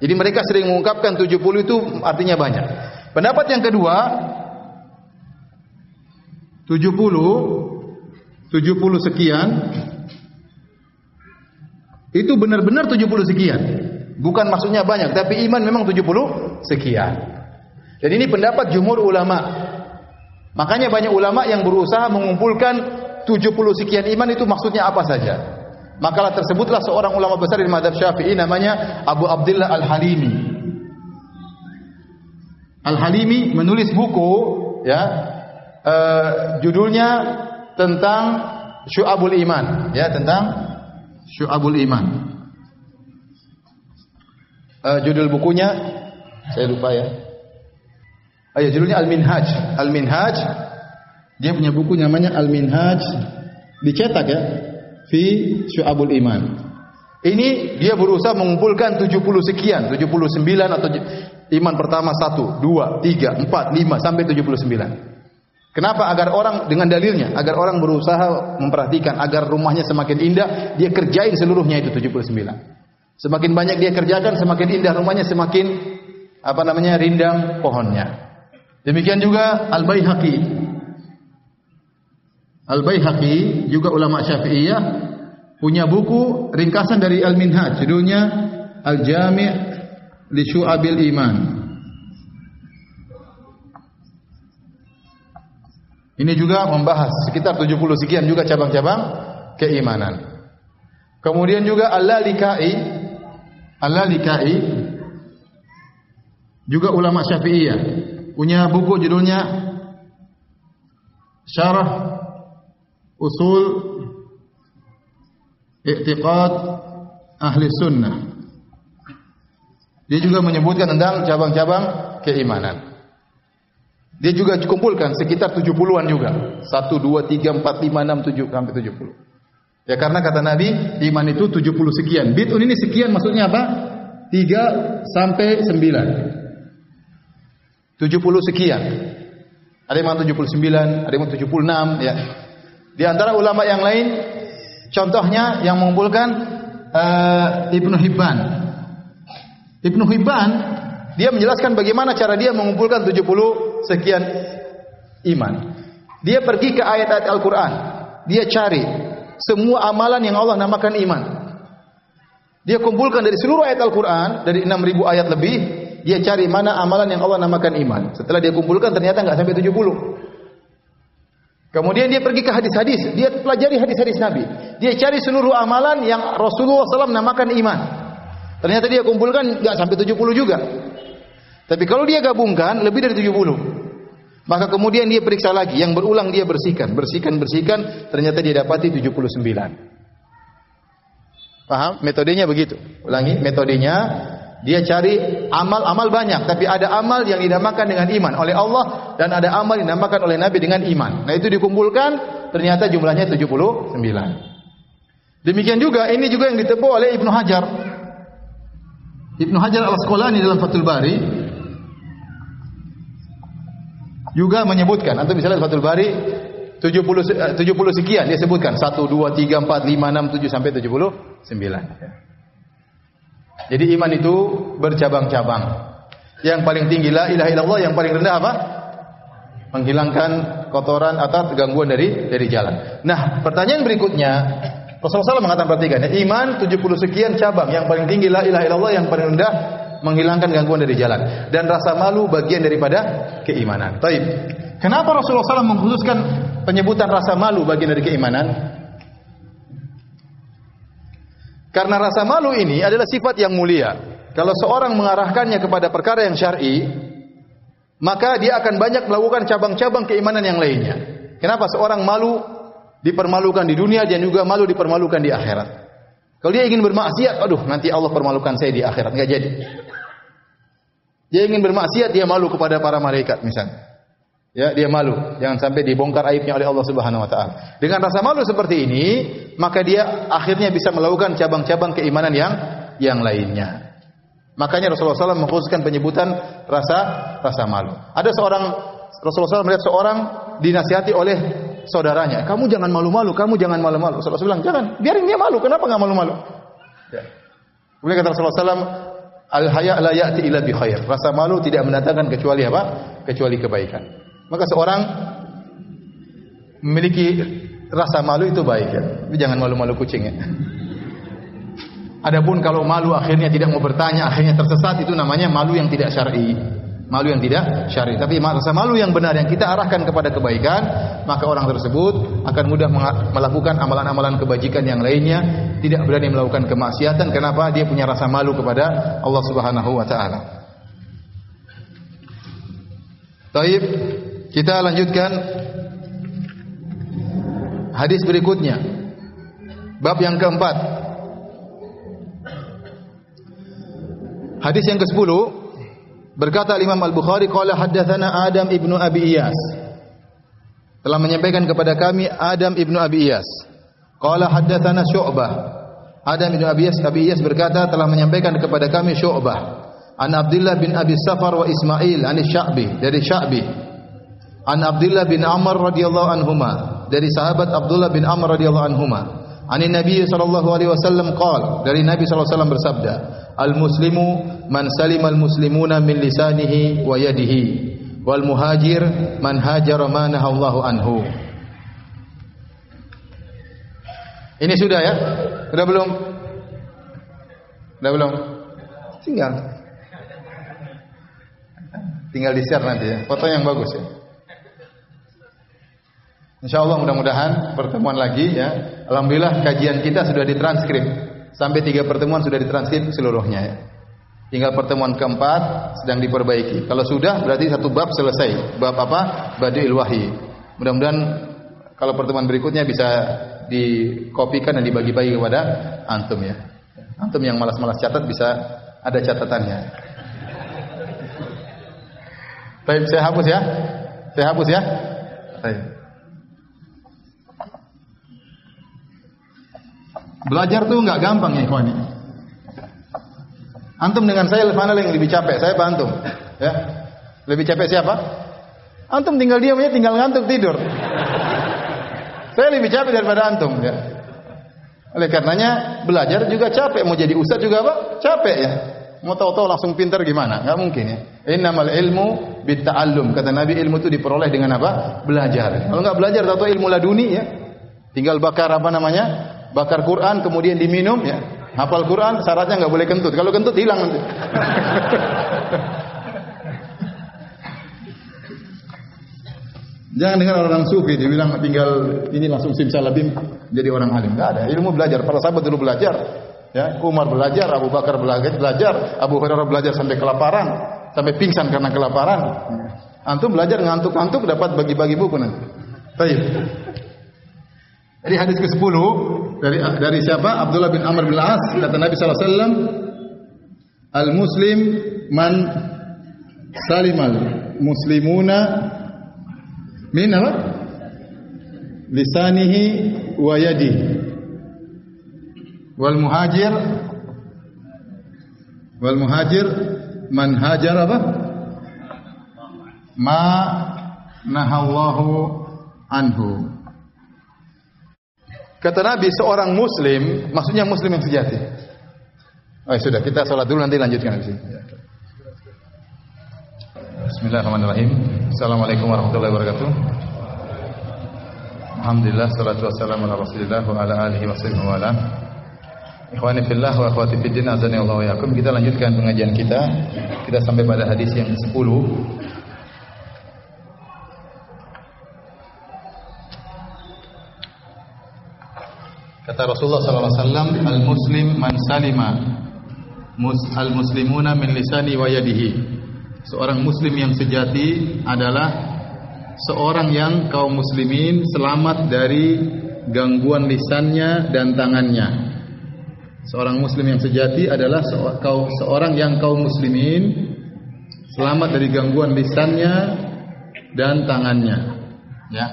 Jadi mereka sering mengungkapkan 70 itu artinya banyak. Pendapat yang kedua, 70 sekian itu benar-benar 70 sekian. Bukan maksudnya banyak, tapi iman memang 70 sekian. Dan ini pendapat jumhur ulama. Makanya banyak ulama yang berusaha mengumpulkan 70 sekian iman itu maksudnya apa saja. Makalah tersebutlah seorang ulama besar di mazhab Syafi'i namanya Abu Abdullah Al-Halimi. Al-Halimi menulis buku, ya, judulnya tentang Syu'abul Iman, ya, tentang Syu'abul Iman. Judul bukunya saya lupa ya. Judulnya Al-Minhaj. Al-Minhaj. Dia punya buku namanya Al-Minhaj, dicetak ya, fi Syu'abul Iman. Ini dia berusaha mengumpulkan 70 sekian, 79 atau iman pertama 1, 2, 3, 4, 5 sampai 79. Kenapa? Agar orang dengan dalilnya, agar orang berusaha memperhatikan agar rumahnya semakin indah, dia kerjain seluruhnya itu 79. Semakin banyak dia kerjakan, semakin indah rumahnya, semakin rindang pohonnya. Demikian juga Al-Baihaqi. Al-Baihaqi juga ulama Syafi'iyah punya buku ringkasan dari Al-Minhaj, judulnya Al-Jami' li Syu'abil Iman. Ini juga membahas sekitar 70 sekian juga cabang-cabang keimanan. Kemudian juga Al-Lalikai juga ulama Syafi'iyah punya buku judulnya Syarah Usul I'tiqad Ahli Sunnah. Dia juga menyebutkan tentang cabang-cabang keimanan. Dia juga kumpulkan sekitar 70-an juga. 1, 2, 3, 4, 5, 6, 7 sampai 70. Ya karena kata Nabi, iman itu 70 sekian. Bid'un ini sekian maksudnya apa? 3 sampai 9. 70 sekian. Ada yang 79, ada yang 76 ya. Di antara ulama yang lain contohnya yang mengumpulkan Ibnu Hibban. Ibnu Hibban dia menjelaskan bagaimana cara dia mengumpulkan 70 sekian iman. Dia pergi ke ayat-ayat Al-Qur'an. Dia cari semua amalan yang Allah namakan iman. Dia kumpulkan dari seluruh ayat Al-Quran, dari 6.000 ayat lebih, dia cari mana amalan yang Allah namakan iman. Setelah dia kumpulkan ternyata enggak sampai 70. Kemudian dia pergi ke hadis-hadis, dia pelajari hadis-hadis Nabi. Dia cari seluruh amalan yang Rasulullah SAW namakan iman. Ternyata dia kumpulkan enggak sampai 70 juga. Tapi kalau dia gabungkan lebih dari 70. Maka kemudian dia periksa lagi, yang berulang dia bersihkan, ternyata dia dapati 79. Paham? Metodenya begitu. Ulangi, metodenya dia cari amal-amal banyak, tapi ada amal yang dinamakan dengan iman oleh Allah dan ada amal yang dinamakan oleh Nabi dengan iman. Nah, itu dikumpulkan, ternyata jumlahnya 79. Demikian juga ini juga yang ditempuh oleh Ibnu Hajar. Ibnu Hajar Al-Asqalani dalam Fathul Bari juga menyebutkan, antum bisa lihat Fathul Bari 70 sekian dia sebutkan 1 2 3 4 5 6 7 sampai 79. Jadi iman itu bercabang-cabang. Yang paling tinggi la ilaha illallah, yang paling rendah apa? Menghilangkan kotoran atau gangguan dari jalan. Nah, pertanyaan berikutnya, Rasulullah SAW mengatakan, perhatikan ya, iman 70 sekian cabang, yang paling tinggi la ilaha illallah, yang paling rendah menghilangkan gangguan dari jalan, dan rasa malu bagian daripada keimanan. Taib. Kenapa Rasulullah SAW mengkhususkan penyebutan rasa malu bagian dari keimanan? Karena rasa malu ini adalah sifat yang mulia. Kalau seorang mengarahkannya kepada perkara yang syar'i, maka dia akan banyak melakukan cabang-cabang keimanan yang lainnya. Kenapa seorang malu dipermalukan di dunia dan juga malu dipermalukan di akhirat? Kalau dia ingin bermaksiat, aduh nanti Allah permalukan saya di akhirat, enggak jadi. Dia ingin bermaksiat, dia malu kepada para malaikat misalnya. Ya, dia malu, jangan sampai dibongkar aibnya oleh Allah Subhanahu wa taala. Dengan rasa malu seperti ini, maka dia akhirnya bisa melakukan cabang-cabang keimanan yang lainnya. Makanya Rasulullah SAW mengkhususkan penyebutan rasa malu. Ada Rasulullah SAW melihat seorang dinasihati oleh saudaranya, kamu jangan malu-malu, kamu jangan malu-malu. Rasulullah SAW bilang, jangan, biarin dia malu, kenapa enggak malu-malu? Ya. Kemudian kata Rasulullah SAW, al-haya la ya'ti illa bi khair. Rasa malu tidak mendatangkan kecuali apa? Kecuali kebaikan. Maka seorang memiliki rasa malu itu baik ya. Tapi jangan malu-malu kucing ya. Adapun kalau malu akhirnya tidak mau bertanya, akhirnya tersesat, itu namanya malu yang tidak syar'i. Malu yang tidak syar'i. Tapi rasa malu yang benar yang kita arahkan kepada kebaikan, maka orang tersebut akan mudah melakukan amalan-amalan kebajikan yang lainnya, tidak berani melakukan kemaksiatan. Kenapa? Dia punya rasa malu kepada Allah Subhanahu wa taala. Baik, kita lanjutkan hadis berikutnya. Bab yang keempat. Hadis yang ke-10 berkata Imam Al-Bukhari qala haddatsana Adam ibnu Abi Iyas. Telah menyampaikan kepada kami Adam ibnu Abi Iyas. Qala haddatsana Syu'bah. Adam ibnu Abi Iyas berkata telah menyampaikan kepada kami Syu'bah. An Abdullah bin Abi Safar wa Ismail an Sya'bi, dari Sya'bi. An Abdullah bin Amr radhiyallahu anhuma, dari sahabat Abdullah bin Amr radhiyallahu anhuma. Anin Nabi sallallahu alaihi wasallam qala, dari Nabi sallallahu alaihi wasallam bersabda, al-muslimu man salimal muslimuna min lisanihi wa yadihi, wal muhajir man hajara ma nahallahu anhu. Ini sudah ya? Sudah belum? Sudah belum? Tinggal di-share nanti ya. Foto yang bagus ya. Insyaallah mudah-mudahan pertemuan lagi ya. Alhamdulillah kajian kita sudah ditranskrip. Sampai 3 pertemuan sudah ditranskrip seluruhnya ya. Tinggal pertemuan keempat sedang diperbaiki. Kalau sudah berarti 1 bab selesai. Bab apa? Badi'il Wahyi. Mudah-mudahan kalau pertemuan berikutnya bisa dikopikan dan dibagi-bagi kepada antum ya. Antum yang malas-malas catat bisa ada catatannya. Baik, saya hapus ya. Baik. Belajar tuh enggak gampang ya, ikhwani. Antum dengan saya mana yang lebih capek? Saya apa antum? Ya. Lebih capek siapa? Antum tinggal diam aja, tinggal ngantuk tidur. Saya lebih capek daripada antum ya. Oleh karenanya belajar juga capek, mau jadi ustaz juga apa? Capek ya. Mau tahu-tahu langsung pintar gimana? Enggak mungkin ya. Innamal ilmu bitta'allum. Kata Nabi, ilmu itu diperoleh dengan apa? Belajar. Kalau enggak belajar tahu-tahu ilmu laduni ya. Tinggal bakar apa namanya? Bakar Quran kemudian diminum ya. Hafal Quran syaratnya enggak boleh kentut. Kalau kentut hilang nanti. Jangan dengar orang sufi dia bilang tinggal ini langsung simsalabim jadi orang alim. Enggak ada. Ilmu belajar. Para sahabat dulu belajar. Ya, Umar belajar, Abu Bakar belajar, Abu Hurairah belajar sampai kelaparan. sampai pingsan karena kelaparan. Antum belajar ngantuk-ngantuk dapat bagi-bagi buku nanti. Baik. Jadi hadis ke-10 dari siapa? Abdullah bin Amr bin Al-As, kata Nabi sallallahu alaihi wasallam, "Al-muslim man salimal muslimuna min apa? Lisanihi wa yadihi. Wal muhajir man hajar apa? Ma nahallahu anhu." Kata Nabi, seorang muslim, maksudnya muslim yang sejati. Oh, sudah, kita salat dulu nanti lanjutkan di sini. Bismillahirrahmanirrahim. Assalamualaikum warahmatullahi wabarakatuh. Alhamdulillah, salatu wassalamu ala Rasulillah wa ala alihi wa sahbihi wa ala. Ikhwani fillah wa akhwati fiddin, azani Allah wa yakum. Kita lanjutkan pengajian kita. Kita sampai pada hadis yang ke-10. Kata Rasulullah sallallahu alaihi wasallam, "Al-muslim man salima al-muslimuna min lisani wa yadihi." Seorang muslim yang sejati adalah seorang yang kaum muslimin selamat dari gangguan lisannya dan tangannya. Seorang muslim yang sejati adalah seorang yang kaum muslimin selamat dari gangguan lisannya dan tangannya. Ya.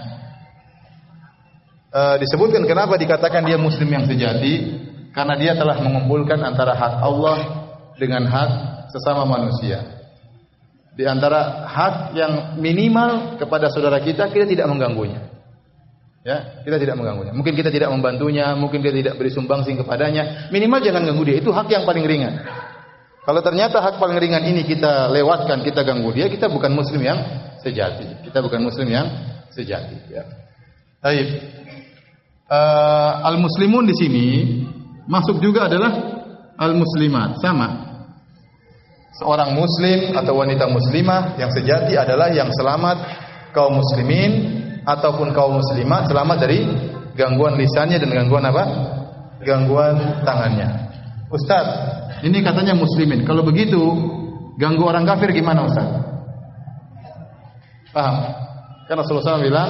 Disebutkan kenapa dikatakan dia muslim yang sejati, karena dia telah mengumpulkan antara hak Allah dengan hak sesama manusia. Di antara hak yang minimal kepada saudara kita tidak mengganggunya. Ya, kita tidak mengganggunya. Mungkin kita tidak membantunya, mungkin kita tidak beri sumbangsih kepadanya. Minimal jangan ganggu dia. Itu hak yang paling ringan. Kalau ternyata hak paling ringan ini kita lewatkan, kita ganggu dia, kita bukan muslim yang sejati. Kita bukan muslim yang sejati. Ya. Baik. Al-muslimun di sini masuk juga adalah al-muslimat, sama. Seorang muslim atau wanita muslimah yang sejati adalah yang selamat kaum muslimin ataupun kaum muslimat selamat dari gangguan lisannya dan gangguan apa? Gangguan tangannya. Ustaz, ini katanya muslimin. Kalau begitu, ganggu orang kafir gimana, Ustaz? Paham? Karena Rasulullah SAW bilang,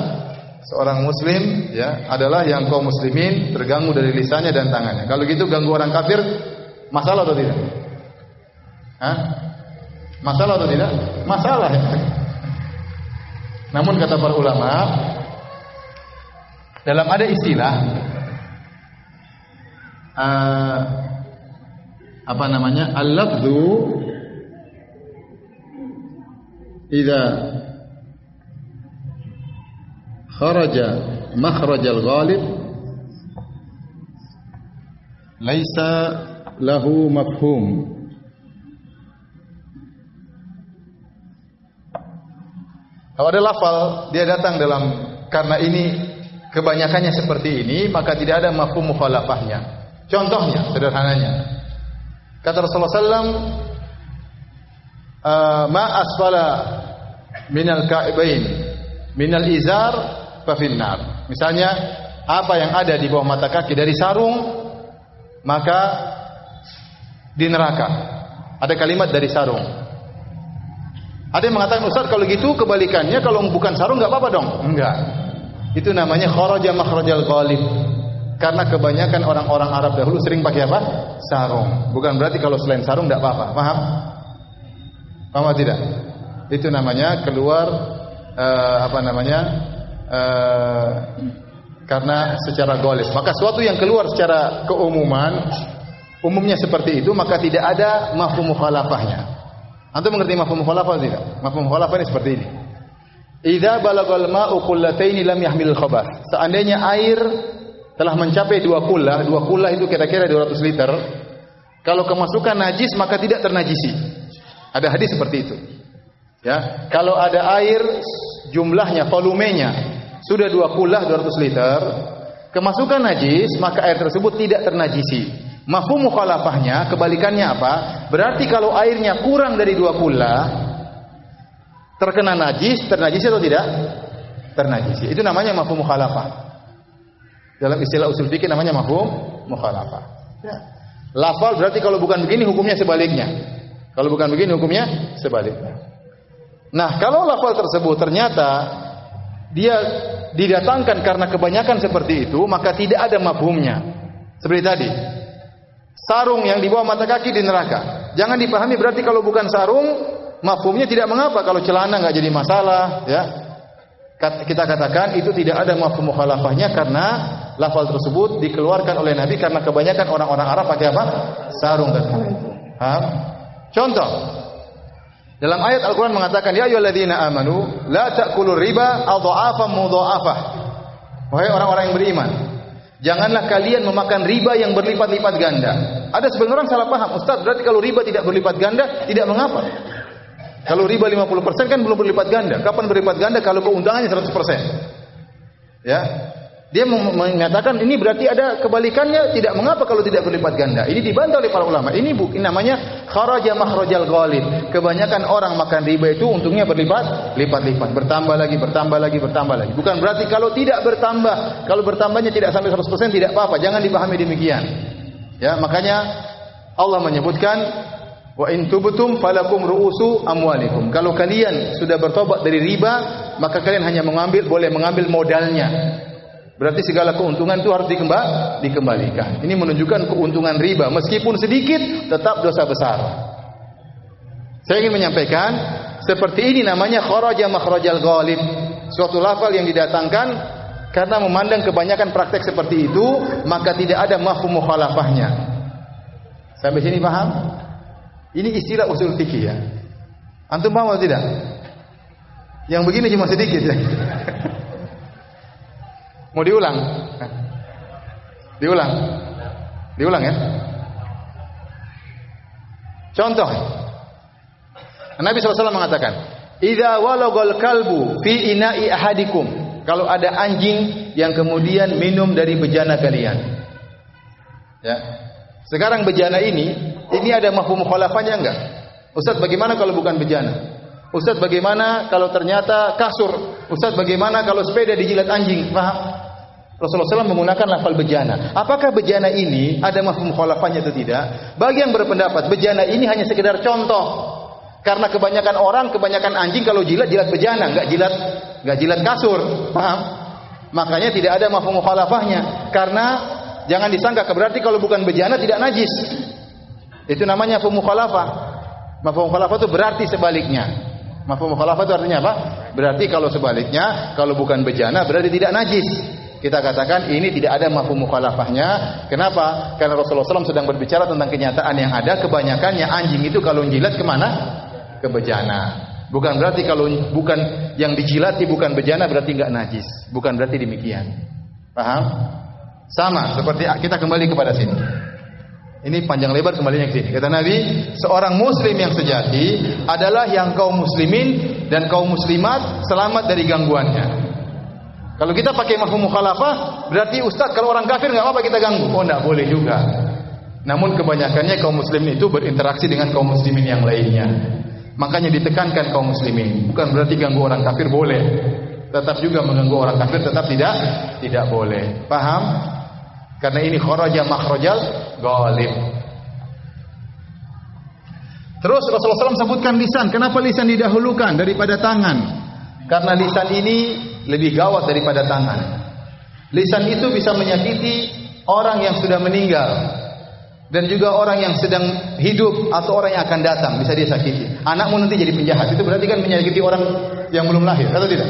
seorang muslim ya adalah yang kaum muslimin terganggu dari lisannya dan tangannya. Kalau gitu ganggu orang kafir masalah atau tidak? Hah? Masalah atau tidak? Masalah. Ya. Namun kata para ulama, dalam ada istilah apa namanya? Al-lafdhu idza kharaja makhrajal ghalib laisa lahu mafhum. Kalau ada lafal dia datang dalam karena ini kebanyakannya seperti ini, maka tidak ada mafhum mukhalafahnya. Contohnya sederhananya, kata Rasulullah SAW, ma asfala minal ka'ibain minal izar fafinnar. Misalnya apa yang ada di bawah mata kaki dari sarung maka di neraka. Ada kalimat dari sarung. Ada yang mengatakan, Ustaz kalau gitu kebalikannya, kalau bukan sarung enggak apa-apa dong? Enggak. Itu namanya kharaja makhrajal ghalib. Karena kebanyakan orang-orang Arab dahulu sering pakai apa? Sarung. Bukan berarti kalau selain sarung enggak apa-apa. Paham? Paham atau tidak? Itu namanya keluar karena secara ghalib. Maka suatu yang keluar secara keumuman, umumnya seperti itu, maka tidak ada mafhum mukhalafahnya. Antum mengerti mafhum mukhalafah tidak? Mafhum mukhalafah ini seperti ini. Idza balagal ma'u qullataini lam yahmilul khabath. Seandainya air telah mencapai 2 kullah itu kira-kira 200 liter. Kalau kemasukan najis maka tidak ternajisi. Ada hadis seperti itu. Ya, kalau ada air jumlahnya, volumenya sudah 2 kullah 200 liter, kemasukan najis maka air tersebut tidak ternajisi. Mafhum mukhalafahnya kebalikannya apa? Berarti kalau airnya kurang dari 2 kullah terkena najis, ternajisi atau tidak? Ternajisi. Itu namanya mafhum mukhalafah. Dalam istilah usul fikih namanya mafhum mukhalafah. Ya. Lafal berarti kalau bukan begini hukumnya sebaliknya. Kalau bukan begini hukumnya sebaliknya. Nah, kalau lafal tersebut ternyata dia didatangkan karena kebanyakan seperti itu, maka tidak ada mafhumnya. Seperti tadi, sarung yang di bawah mata kaki di neraka. Jangan dipahami berarti kalau bukan sarung, mafhumnya tidak mengapa. Kalau celana nggak jadi masalah, ya. Kita katakan itu tidak ada mafhum mukhalafahnya karena lafal tersebut dikeluarkan oleh Nabi karena kebanyakan orang-orang Arab pakai apa? Sarung tatkala itu. Paham? Contoh, dalam ayat Al-Quran mengatakan, ya ayyuhalladzina amanu la ta'kulur riba adha'afan mudha'afah. Wahai orang-orang yang beriman, janganlah kalian memakan riba yang berlipat-lipat ganda. Ada sebagian orang salah paham, Ustaz, berarti kalau riba tidak berlipat ganda tidak mengapa. Kalau riba 50% kan belum berlipat ganda. Kapan berlipat ganda? Kalau keuntungannya 100%. Ya. Dia mengatakan ini berarti ada kebalikannya, tidak mengapa kalau tidak berlipat ganda. Ini dibantah oleh para ulama. Ini namanya kharaja makhrajal ghalib. Kebanyakan orang makan riba itu untungnya berlipat-lipat, bertambah lagi. Bukan berarti kalau tidak bertambah, kalau bertambahnya tidak sampai 100% tidak apa-apa. Jangan dipahami demikian. Ya, makanya Allah menyebutkan wa in tubtum falakum ru'usu amwalikum. Kalau kalian sudah bertobat dari riba, maka kalian hanya boleh mengambil modalnya. Berarti segala keuntungan itu harus dikembalikan. Ini menunjukkan keuntungan riba meskipun sedikit tetap dosa besar. Saya ingin menyampaikan seperti ini namanya kharaja makhrajal ghalib. Suatu lafal yang didatangkan karena memandang kebanyakan praktek seperti itu, maka tidak ada mafhum mukhalafahnya. Sampai sini paham? Ini istilah usul fikih ya. Antum paham atau tidak? Yang begini cuma sedikit ya. Mau diulang? Diulang ya. Contoh, Nabi SAW mengatakan, "Idza walagal kalbu fi ina'i ahadikum." Kalau ada anjing yang kemudian minum dari bejana kalian. Ya. Sekarang bejana ini ada mafhum mukhalafahnya enggak? Ustaz, bagaimana kalau bukan bejana? Ustaz, bagaimana kalau ternyata kasur? Ustaz, bagaimana kalau sepeda dijilat anjing? Paham? Rasulullah SAW menggunakan lafal bejana. Apakah bejana ini ada mafhum mukhalafahnya atau tidak? Bagi yang berpendapat bejana ini hanya sekedar contoh. Karena kebanyakan anjing kalau jilat bejana, enggak jilat kasur. Paham? Makanya tidak ada mafhum mukhalafahnya. Karena jangan disangka berarti kalau bukan bejana tidak najis. Itu namanya mafhum mukhalafah. Mafhum mukhalafah itu berarti sebaliknya. Mafhum mukhalafah itu artinya apa? Berarti kalau sebaliknya, kalau bukan bejana berarti tidak najis. Kita katakan ini tidak ada mafhum mukhalafahnya. Kenapa? Karena Rasulullah SAW sedang berbicara tentang kenyataan yang ada. Kebanyakannya anjing itu kalau jilat kemana? Ke bejana. Bukan berarti kalau bukan yang dijilati bukan bejana berarti enggak najis. Bukan berarti demikian. Paham? Sama seperti kita kembali kepada sini. Ini panjang lebar kembalinya ke sini. Kata Nabi, seorang muslim yang sejati adalah yang kaum muslimin dan kaum muslimat selamat dari gangguannya. Kalau kita pakai mafhum mukhalafah, berarti ustaz kalau orang kafir enggak apa-apa kita ganggu. Oh, enggak boleh juga. Namun kebanyakannya kaum muslimin itu berinteraksi dengan kaum muslimin yang lainnya. Makanya ditekankan kaum muslimin. Bukan berarti ganggu orang kafir boleh. Tetap juga mengganggu orang kafir tetap tidak boleh. Paham? Karena ini kharaja makhrajal ghalib. Terus Rasulullah SAW sebutkan lisan. Kenapa lisan didahulukan daripada tangan? Karena lisan ini lebih gawat daripada tangan. Lisan itu bisa menyakiti orang yang sudah meninggal dan juga orang yang sedang hidup atau orang yang akan datang bisa dia sakiti. Anakmu nanti jadi penjahat, itu berarti kan menyakiti orang yang belum lahir, atau tidak?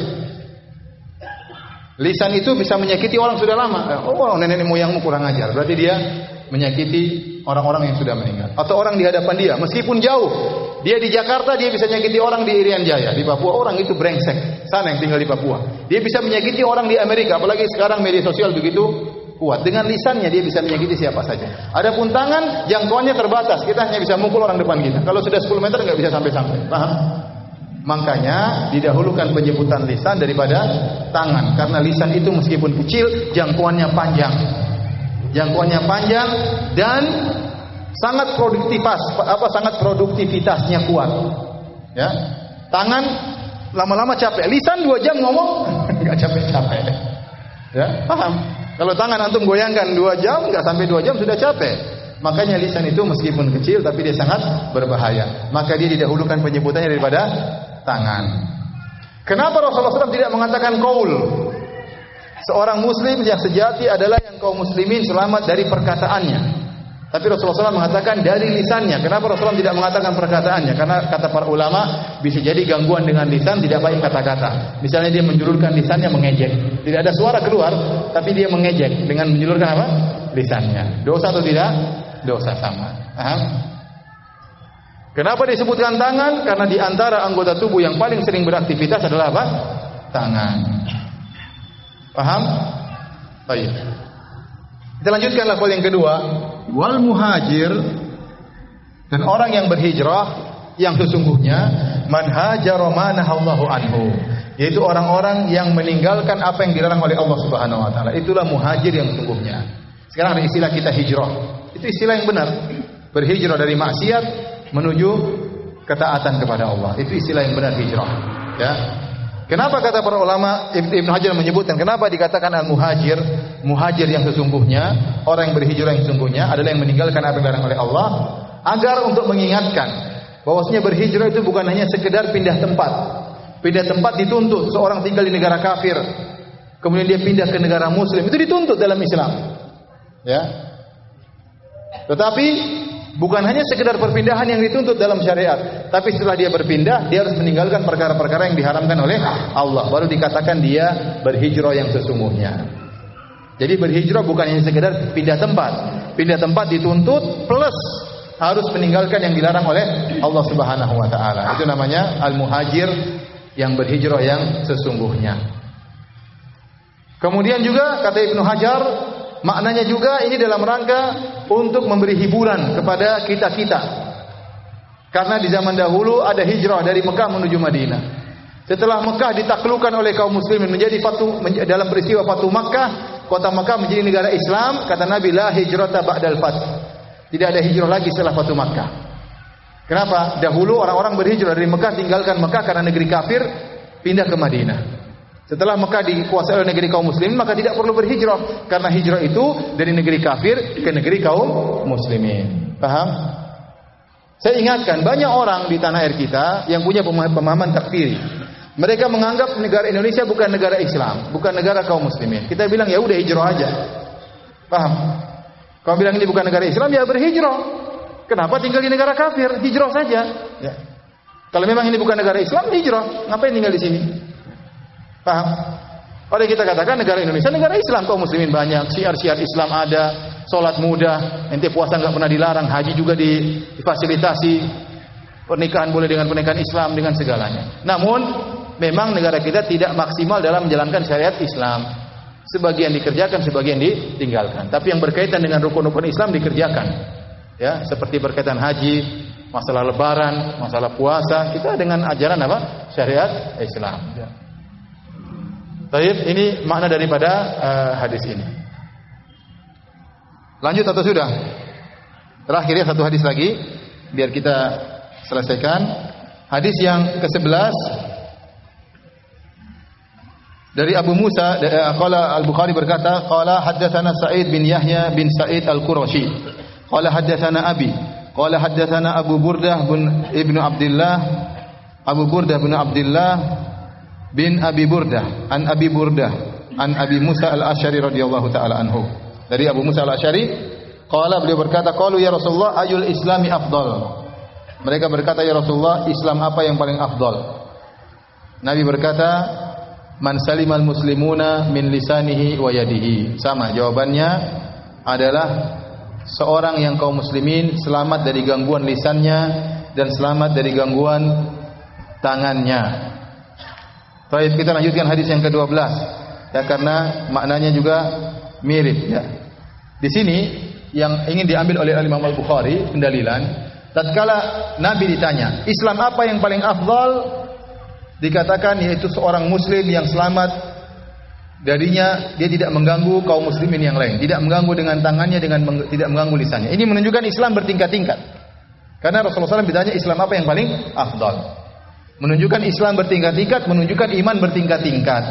Lisan itu bisa menyakiti orang sudah lama. Oh, nenek moyangmu kurang ajar, berarti dia menyakiti orang-orang yang sudah meninggal. Atau orang di hadapan dia, meskipun jauh. Dia di Jakarta, dia bisa menyakiti orang di Irian Jaya. Di Papua, orang itu brengsek. Sana yang tinggal di Papua. Dia bisa menyakiti orang di Amerika. Apalagi sekarang media sosial begitu kuat. Dengan lisannya dia bisa menyakiti siapa saja. Adapun tangan, jangkauannya terbatas. Kita hanya bisa mukul orang depan kita. Kalau sudah 10 meter nggak bisa sampai-sampai. Paham? Makanya didahulukan penyebutan lisan daripada tangan. Karena lisan itu meskipun kecil, jangkauannya panjang. Jangkauannya panjang dan sangat produktivitasnya kuat. Ya. Tangan lama-lama capek. Lisan 2 jam ngomong enggak capek-capek. Ya, paham? Kalau tangan antum goyangkan 2 jam, enggak sampai 2 jam sudah capek. Makanya lisan itu meskipun kecil tapi dia sangat berbahaya. Maka dia didahulukan penyebutannya daripada tangan. Kenapa Rasulullah SAW tidak mengatakan qaul? Seorang muslim yang sejati adalah yang kaum muslimin selamat dari perkataannya. Tapi Rasulullah SAW mengatakan dari lisannya. Kenapa Rasulullah tidak mengatakan perkataannya? Karena kata para ulama bisa jadi gangguan dengan lisan, tidak baik kata-kata. Misalnya dia menjulurkan lisannya mengejek. Tidak ada suara keluar, tapi dia mengejek dengan menjulurkan apa? Lisannya. Dosa atau tidak? Dosa sama. Paham? Kenapa disebutkan tangan? Karena di antara anggota tubuh yang paling sering beraktivitas adalah apa? Tangan. Paham? Baik. Kita lanjutkan level yang kedua. Wal muhajir, dan orang yang berhijrah yang sesungguhnya man hajara ma nahallahu anhu, yaitu orang-orang yang meninggalkan apa yang dilarang oleh Allah Subhanahu wa taala. Itulah muhajir yang sesungguhnya. Sekarang ada istilah kita hijrah. Itu istilah yang benar. Berhijrah dari maksiat menuju ketaatan kepada Allah. Itu istilah yang benar, hijrah. Ya. Kenapa kata para ulama, Ibnu Hajar menyebutkan kenapa dikatakan al-muhajir, muhajir yang sesungguhnya, orang yang berhijrah yang sesungguhnya adalah yang meninggalkan apa yang dilarang oleh Allah, agar untuk mengingatkan bahwasanya berhijrah itu bukan hanya sekedar pindah tempat. Pindah tempat dituntut. Seorang tinggal di negara kafir, kemudian dia pindah ke negara muslim, itu dituntut dalam Islam. Ya. Tetapi bukan hanya sekedar perpindahan yang dituntut dalam syariat, tapi setelah dia berpindah, dia harus meninggalkan perkara-perkara yang diharamkan oleh Allah. Baru dikatakan dia berhijrah yang sesungguhnya. Jadi berhijrah bukan hanya sekedar pindah tempat. Pindah tempat dituntut plus harus meninggalkan yang dilarang oleh Allah Subhanahu wa taala. Itu namanya al-muhajir, yang berhijrah yang sesungguhnya. Kemudian juga kata Ibnu Hajar, maknanya juga ini dalam rangka untuk memberi hiburan kepada kita-kita. Karena di zaman dahulu ada hijrah dari Mekah menuju Madinah. Setelah Mekah ditaklukkan oleh kaum muslimin dalam peristiwa Fatu Makkah, kota Mekah menjadi negara Islam. Kata Nabi, la hijrata ba'dal fath. Tidak ada hijrah lagi setelah Fatu Makkah. Kenapa? Dahulu orang-orang berhijrah dari Mekah, tinggalkan Mekah karena negeri kafir, pindah ke Madinah. Setelah Mekah dikuasai oleh negeri kaum muslimin, maka tidak perlu berhijrah, karena hijrah itu dari negeri kafir ke negeri kaum muslimin. Paham? Saya ingatkan, banyak orang di tanah air kita yang punya pemahaman takfiri. Mereka menganggap negara Indonesia bukan negara Islam, bukan negara kaum muslimin. Kita bilang ya udah hijrah aja. Paham? Kalau bilang ini bukan negara Islam, ya berhijrah. Kenapa tinggal di negara kafir? Hijrah saja. Ya. Kalau memang ini bukan negara Islam, hijrah. Ngapain tinggal di sini? Paham? Oleh kita katakan negara Indonesia negara Islam, kaum muslimin banyak, syiar-syiar Islam ada, sholat mudah, ente puasa nggak pernah dilarang, haji juga difasilitasi, pernikahan boleh dengan pernikahan Islam dengan segalanya. Namun memang negara kita tidak maksimal dalam menjalankan syariat Islam. Sebagian dikerjakan, sebagian ditinggalkan. Tapi yang berkaitan dengan rukun-rukun Islam dikerjakan. Ya, seperti berkaitan haji, masalah lebaran, masalah puasa, kita dengan ajaran apa? Syariat Islam. Ya. Baik, ini makna daripada hadis ini. Lanjut atau sudah? Terakhir ya, satu hadis lagi biar kita selesaikan. Hadis yang ke-11 dari Abu Musa, qala Al-Bukhari berkata, qala haddatsana Sa'id bin Yahya bin Sa'id Al-Qurashi. Qala haddatsana Abi, qala haddatsana Abu Burdah bin Ibnu Abdullah, Abu Burdah bin Abdullah bin Abi Burdah, an Abi Burdah, an Abi Musa Al-Asy'ari radhiyallahu taala anhu. Dari Abu Musa Al-Asy'ari, qala, beliau berkata, qalu ya Rasulullah ayul islami afdal. Mereka berkata, ya Rasulullah, Islam apa yang paling afdal? Nabi berkata, man salimal muslimuna min lisanihi wa yadihi. Sama jawabannya adalah seorang yang kaum muslimin selamat dari gangguan lisannya dan selamat dari gangguan tangannya. Baik, kita lanjutkan hadis yang ke-12 ya, karena maknanya juga mirip ya. Di sini yang ingin diambil oleh Imam Al-Bukhari pendalilan, tatkala Nabi ditanya, Islam apa yang paling afdal? Dikatakan yaitu seorang muslim yang selamat darinya, dia tidak mengganggu kaum muslimin yang lain, tidak mengganggu dengan tangannya, tidak mengganggu lisannya. Ini menunjukkan Islam bertingkat-tingkat. Karena Rasulullah SAW ditanya Islam apa yang paling afdal. Menunjukkan Islam bertingkat-tingkat, menunjukkan iman bertingkat-tingkat.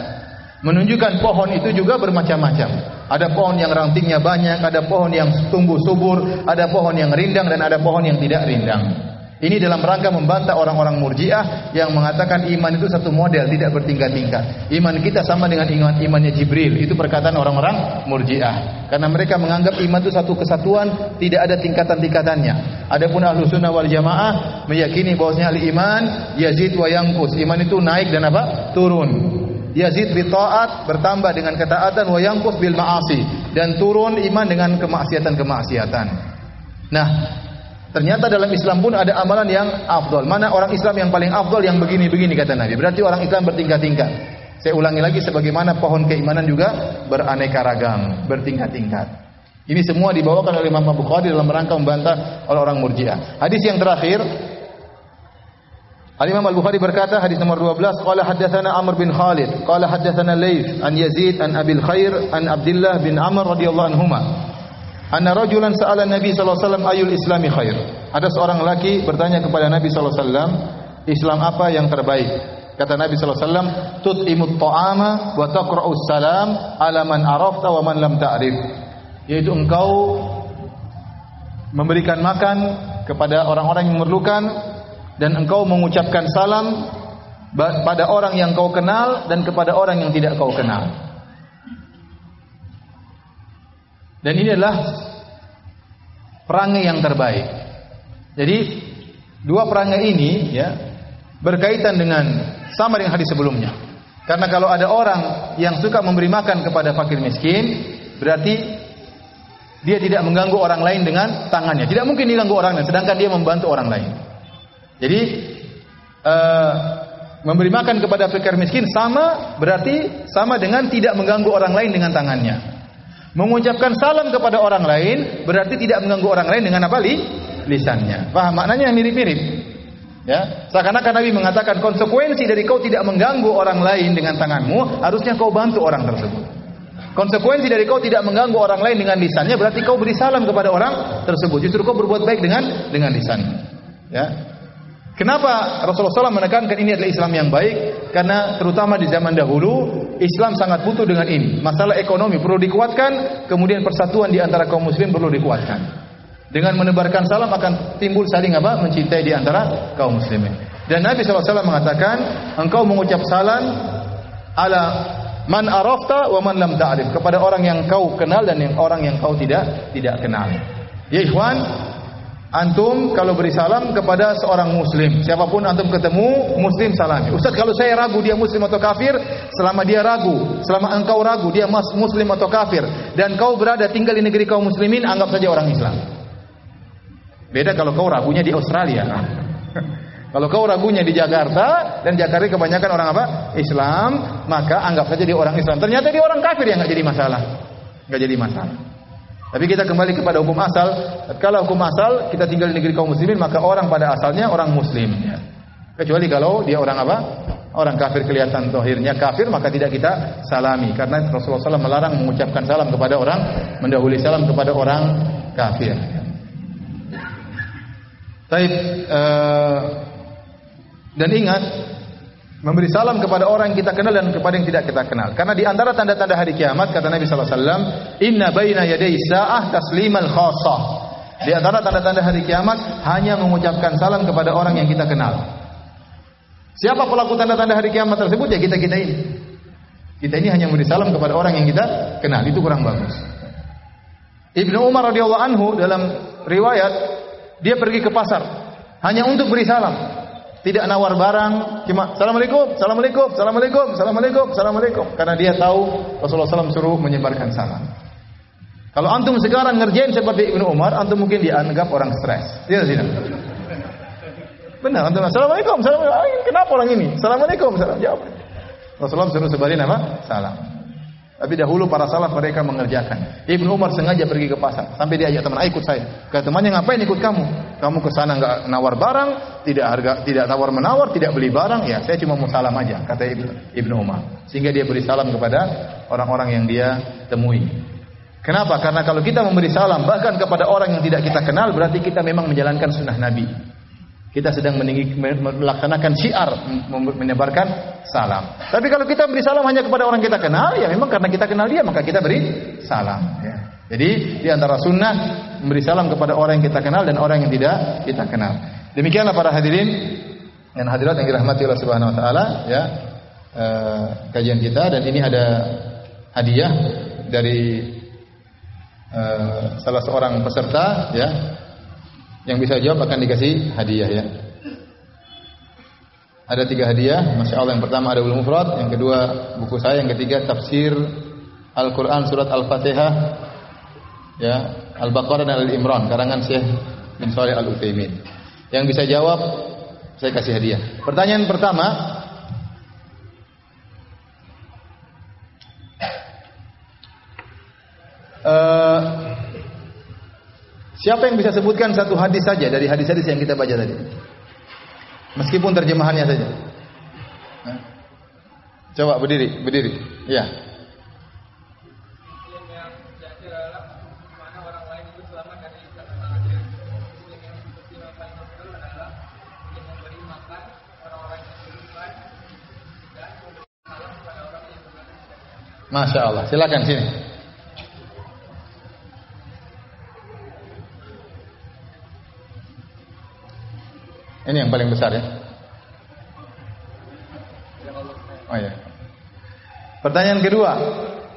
Menunjukkan pohon itu juga bermacam-macam. Ada pohon yang rantingnya banyak, ada pohon yang tumbuh subur, ada pohon yang rindang dan ada pohon yang tidak rindang. Ini dalam rangka membantah orang-orang Murji'ah yang mengatakan iman itu satu model, tidak bertingkat-tingkat. Iman kita sama dengan imannya Jibril. Itu perkataan orang-orang Murji'ah. Karena mereka menganggap iman itu satu kesatuan, tidak ada tingkatan-tingkatannya. Adapun Ahlus Sunnah wal Jamaah meyakini bahwasanya al-iman yazid wa yanqus. Iman itu naik dan apa? Turun. Yazid bi taat, bertambah dengan ketaatan, wa yanqus bil ma'asi, dan turun iman dengan kemaksiatan-kemaksiatan. Nah, ternyata dalam Islam pun ada amalan yang afdal. Mana orang Islam yang paling afdal? Yang begini-begini kata Nabi. Berarti orang Islam bertingkat-tingkat. Saya ulangi lagi, sebagaimana pohon keimanan juga beraneka ragam, bertingkat-tingkat. Ini semua dibawakan oleh Imam Bukhari dalam rangka membantah orang-orang Murji'ah. Hadis yang terakhir, Al-Imam Al-Bukhari berkata, hadis nomor 12, qala haddatsana Amr bin Khalid, qala haddatsana Laits an Yazid an Abil Khair an Abdullah bin Amr radhiyallahu anhuma. Anna rajulan sa'ala Nabi sallallahu alaihi wasallam ayul islami khair. Ada seorang laki bertanya kepada Nabi sallallahu alaihi wasallam, Islam apa yang terbaik? Kata Nabi sallallahu alaihi wasallam, tut'imut ta'ama wa taqra'us salam ala man arafta wa man lam ta'rif. Yaitu engkau memberikan makan kepada orang-orang yang memerlukan dan engkau mengucapkan salam pada orang yang kau kenal dan kepada orang yang tidak kau kenal. Dan ini adalah perangai yang terbaik. Jadi dua perangai ini ya berkaitan dengan sama dengan hadis sebelumnya. Karena kalau ada orang yang suka memberi makan kepada fakir miskin, berarti dia tidak mengganggu orang lain dengan tangannya. Tidak mungkin diganggu orang lain, sedangkan dia membantu orang lain. Jadi memberi makan kepada fakir miskin berarti sama dengan tidak mengganggu orang lain dengan tangannya. Mengucapkan salam kepada orang lain berarti tidak mengganggu orang lain dengan apa? Lisannya. Paham maknanya? Mirip-mirip. Ya, seakan-akan Nabi mengatakan konsekuensi dari kau tidak mengganggu orang lain dengan tanganmu, harusnya kau bantu orang tersebut. Konsekuensi dari kau tidak mengganggu orang lain dengan lisannya berarti kau beri salam kepada orang tersebut. Justru kau berbuat baik dengan lisannya. Ya. Kenapa Rasulullah SAW menekankan ini adalah Islam yang baik? Karena terutama di zaman dahulu Islam sangat butuh dengan ini. Masalah ekonomi perlu dikuatkan, kemudian persatuan di antara kaum muslim perlu dikuatkan. Dengan menebarkan salam akan timbul saling mencintai di antara kaum muslimin. Dan Nabi SAW mengatakan, engkau mengucap salam ala man arafta wa man lam ta'rif, kepada orang yang kau kenal dan orang yang kau tidak kenal. Ya ikhwan, antum kalau beri salam kepada seorang muslim, siapapun antum ketemu muslim salami. Ustaz, kalau saya ragu dia muslim atau kafir, selama dia ragu, selama engkau ragu dia muslim atau kafir dan kau berada tinggal di negeri kaum muslimin, anggap saja orang Islam. Beda kalau kau ragunya di Australia. Kalau kau ragunya di Jakarta, dan Jakarta kebanyakan orang apa? Islam, maka anggap saja dia orang Islam. Ternyata dia orang kafir, ya enggak jadi masalah. Enggak jadi masalah. Tapi kita kembali kepada hukum asal. Kalau hukum asal kita tinggal di negeri kaum muslimin, maka orang pada asalnya orang muslim ya. Kecuali kalau dia orang apa? Orang kafir, kelihatan zahirnya kafir, maka tidak kita salami. Karena Rasulullah SAW melarang mengucapkan salam kepada orang, mendahului salam kepada orang kafir. Baik, dan ingat, memberi salam kepada orang yang kita kenal dan kepada yang tidak kita kenal. Karena di antara tanda-tanda hari kiamat, kata Nabi sallallahu alaihi wasallam, inna baina yaday sa'ah taslimal khassah. Di antara tanda-tanda hari kiamat hanya mengucapkan salam kepada orang yang kita kenal. Siapa pelaku tanda-tanda hari kiamat tersebut? Ya kita-kita ini. Kita ini hanya memberi salam kepada orang yang kita kenal. Itu kurang bagus. Ibnu Umar radhiyallahu anhu dalam riwayat, dia pergi ke pasar hanya untuk beri salam. Tidak nawar barang, cuma assalamualaikum, assalamualaikum, assalamualaikum, assalamualaikum, assalamualaikum. Karena dia tahu Rasulullah SAW suruh menyebarkan salam. Kalau antum sekarang ngerjain seperti Ibnu Umar, antum mungkin dianggap orang stres. Tidak sih? Benar, antum assalamualaikum, assalamualaikum. Kenapa orang ini? Assalamualaikum, salam jawab. Rasulullah suruh sebarin apa? Salam. Tapi dahulu para salaf mereka mengerjakan. Ibnu Umar sengaja pergi ke pasar sampai dia ajak teman, "Ayo ikut saya." Kata temannya, "Ngapain ikut kamu? Kamu ke sana enggak nawar barang, tidak tawar menawar, tidak beli barang." "Ya, saya cuma mau salam aja," kata Ibnu Umar. Sehingga dia beri salam kepada orang-orang yang dia temui. Kenapa? Karena kalau kita memberi salam bahkan kepada orang yang tidak kita kenal, berarti kita memang menjalankan sunnah Nabi. Kita sedang melaksanakan syiar, menyebarkan salam. Tapi kalau kita beri salam hanya kepada orang kita kenal, ya memang karena kita kenal dia maka kita beri salam. Ya. Jadi di antara sunnah memberi salam kepada orang yang kita kenal dan orang yang tidak kita kenal. Demikianlah para hadirin dan hadirat yang dirahmati Allah Subhanahu Wa Taala, ya kajian kita, dan ini ada hadiah dari salah seorang peserta, ya, yang bisa jawab akan dikasih hadiah, ya. Ada 3 hadiah, masya Allah. Yang pertama ada Ulumul Mufrad, yang kedua buku saya, yang ketiga tafsir Al-Quran surat Al-Fatihah, ya, Al-Baqarah dan Al-Imran karangan Syekh bin Shalih Al-Utsaimin. Yang bisa jawab saya kasih hadiah. Pertanyaan pertama, siapa yang bisa sebutkan satu hadis saja dari hadis-hadis yang kita baca tadi? Meskipun terjemahannya saja. Coba berdiri. Ya. Masya Allah. Silakan sini. Ini yang paling besar, ya. Oh ya. Pertanyaan kedua,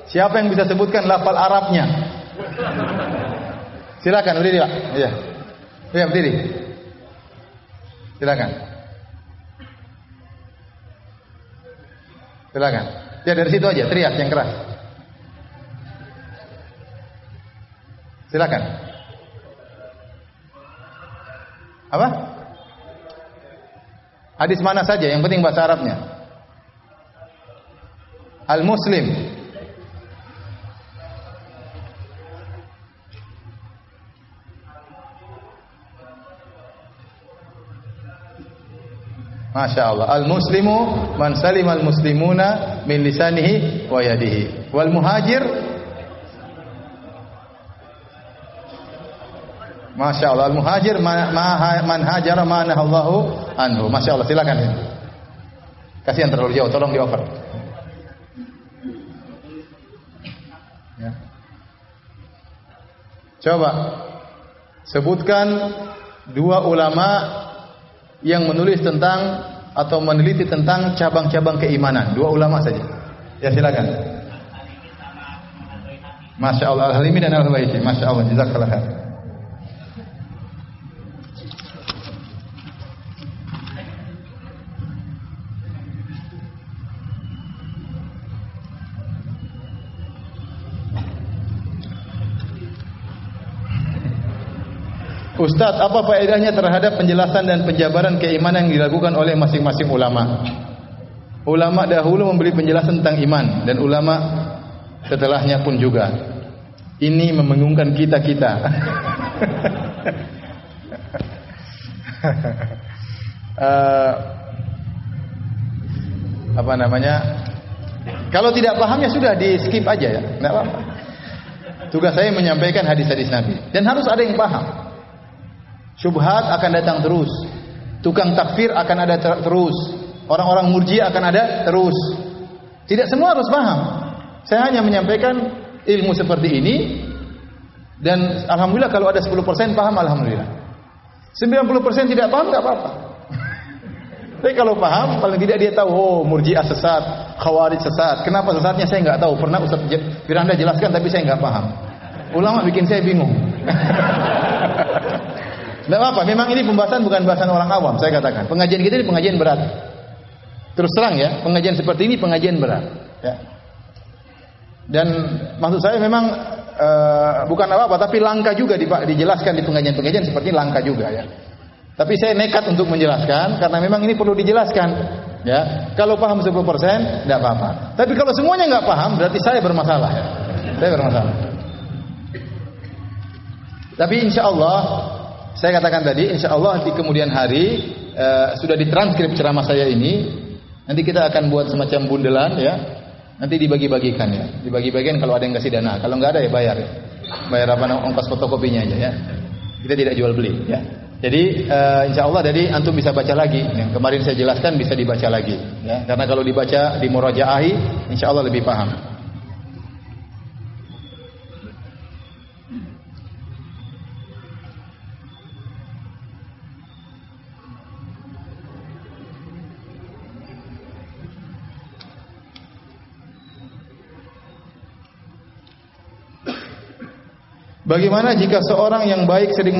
siapa yang bisa sebutkan lafal Arabnya? Silakan berdiri, Pak. Iya. Iya, berdiri. Silakan. Silakan. Ya dari situ aja, teriak yang keras. Silakan. Apa? Hadis mana saja, yang penting bahasa Arabnya. Al-Muslim. Masya Allah. Al-Muslimu man salim al-muslimuna min lisanihi wa yadihi. Wal muhajir. Masya Allah. Al-muhajir man hajara manahallahu anhu. Masya Allah. Silakan. Kasihan terlalu jauh. Tolong di-over. Ya. Coba sebutkan 2 ulama yang menulis tentang atau meneliti tentang cabang-cabang keimanan. 2 ulama saja. Ya silakan. Masya Allah. Al-Halimi dan Al-Huwaiti. Masya Allah. Jazakallah khair. Ustaz, apa faedahnya terhadap penjelasan dan penjabaran keimanan yang dilakukan oleh masing-masing ulama? Ulama dahulu memberi penjelasan tentang iman dan ulama setelahnya pun juga. Ini membingungkan kita-kita. Apa namanya? Kalau tidak paham ya sudah di skip aja ya, tidak apa-apa. Tugas saya menyampaikan hadis-hadis Nabi dan harus ada yang paham. Syubhat akan datang terus. Tukang takfir akan ada terus. Orang-orang murji'ah akan ada terus. Tidak semua harus paham. Saya hanya menyampaikan ilmu seperti ini. Dan alhamdulillah kalau ada 10% paham, alhamdulillah. 90% tidak paham, tidak apa-apa. Tapi kalau paham, paling tidak dia tahu, oh murji'ah sesat, khawarij sesat. Kenapa sesatnya saya nggak tahu. Pernah Ustaz Firanda jelaskan tapi saya nggak paham. Ulama bikin saya bingung. Tidak apa, memang ini pembahasan bukan bahasan orang awam. Saya katakan, pengajian kita ini pengajian berat. Terus terang ya, pengajian seperti ini pengajian berat. Ya. Dan maksud saya memang bukan apa-apa, tapi langka juga dijelaskan di pengajian-pengajian seperti ini, langka juga ya. Tapi saya nekat untuk menjelaskan karena memang ini perlu dijelaskan. Ya, kalau paham 10%, tidak apa-apa. Tapi kalau semuanya nggak paham, berarti saya bermasalah. Ya. Saya bermasalah. Tapi insya Allah. Saya katakan tadi, insya Allah di kemudian hari sudah ditranskrip ceramah saya ini. Nanti kita akan buat semacam bundelan ya. Nanti dibagi-bagikan ya. Dibagi-bagikan kalau ada yang kasih dana. Kalau nggak ada ya bayar ya. Bayar apa ongkos fotokopinya aja ya. Kita tidak jual beli ya. Jadi insya Allah jadi antum bisa baca lagi. Yang kemarin saya jelaskan bisa dibaca lagi. Ya, karena kalau dibaca di murajaahi, insya Allah lebih paham. Bagaimana jika seorang yang baik sering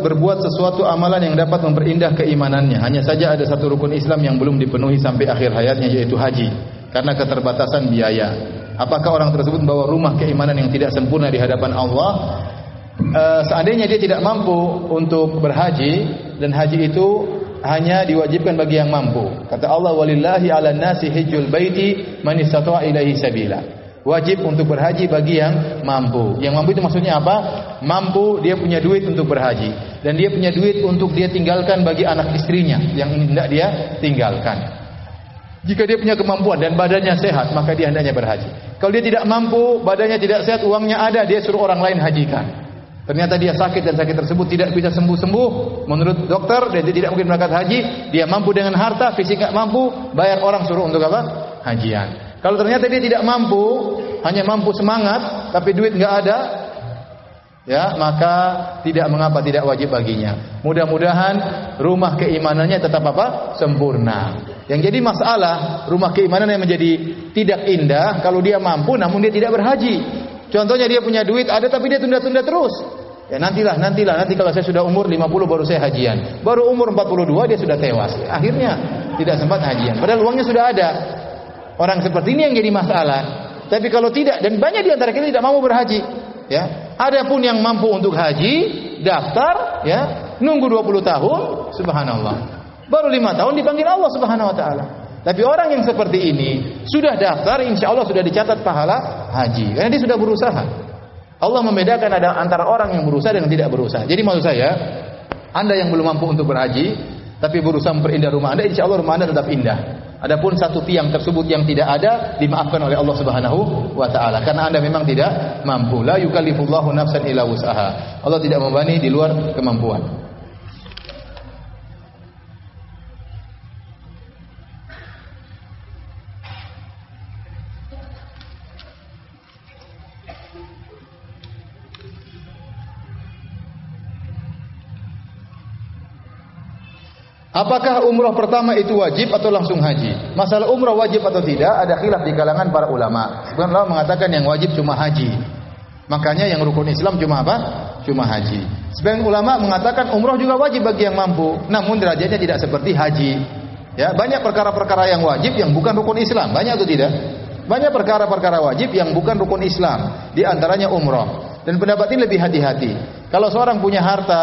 berbuat sesuatu amalan yang dapat memperindah keimanannya? Hanya saja ada satu rukun Islam yang belum dipenuhi sampai akhir hayatnya, yaitu haji, karena keterbatasan biaya. Apakah orang tersebut membawa rumah keimanan yang tidak sempurna di hadapan Allah? Seandainya dia tidak mampu untuk berhaji, dan haji itu hanya diwajibkan bagi yang mampu. Kata Allah, walillahi 'alan nasi hajjul baiti man istata'a ilaihi sabila. Wajib untuk berhaji bagi yang mampu. Yang mampu itu maksudnya apa? Mampu, dia punya duit untuk berhaji, dan dia punya duit untuk dia tinggalkan bagi anak istrinya yang hendak dia tinggalkan. Jika dia punya kemampuan dan badannya sehat, maka dia hendaknya berhaji. Kalau dia tidak mampu, badannya tidak sehat, uangnya ada, dia suruh orang lain hajikan. Ternyata dia sakit dan sakit tersebut tidak bisa sembuh-sembuh menurut dokter, dan dia tidak mungkin berangkat haji. Dia mampu dengan harta, fisik tidak mampu, bayar orang suruh untuk apa? Hajian. Kalau ternyata dia tidak mampu, hanya mampu semangat, tapi duit nggak ada, ya maka tidak mengapa, tidak wajib baginya. Mudah-mudahan rumah keimanannya tetap apa? Sempurna. Yang jadi masalah rumah keimanan yang menjadi tidak indah kalau dia mampu, namun dia tidak berhaji. Contohnya dia punya duit ada, tapi dia tunda-tunda terus. Ya nanti kalau saya sudah umur 50 baru saya hajian. Baru umur 42 dia sudah tewas. Akhirnya tidak sempat hajian. Padahal uangnya sudah ada. Orang seperti ini yang jadi masalah. Tapi kalau tidak, dan banyak di antara kita tidak mau berhaji, ya. Adapun yang mampu untuk haji, daftar, ya, nunggu 20 tahun, subhanallah. Baru 5 tahun dipanggil Allah Subhanahu wa taala. Tapi orang yang seperti ini sudah daftar, insya Allah sudah dicatat pahala haji, karena dia sudah berusaha. Allah membedakan ada antara orang yang berusaha dan tidak berusaha. Jadi maksud saya, Anda yang belum mampu untuk berhaji, tapi berusaha memperindah rumah Anda, insya Allah rumah Anda tetap indah. Adapun satu tiang tersebut yang tidak ada, dimaafkan oleh Allah Subhanahu wa taala karena Anda memang tidak mampu. La yukallifullahu nafsan illa wus'aha. Allah tidak membebani di luar kemampuan. Apakah umrah pertama itu wajib atau langsung haji? Masalah umrah wajib atau tidak ada khilaf di kalangan para ulama. Sebagian ulama mengatakan yang wajib cuma haji. Makanya yang rukun Islam cuma apa? Cuma haji. Sebagian ulama mengatakan umrah juga wajib bagi yang mampu, namun derajatnya tidak seperti haji. Ya, banyak perkara-perkara yang wajib yang bukan rukun Islam. Banyak atau tidak? Banyak perkara-perkara wajib yang bukan rukun Islam. Di antaranya umrah. Dan pendapat ini lebih hati-hati. Kalau seorang punya harta,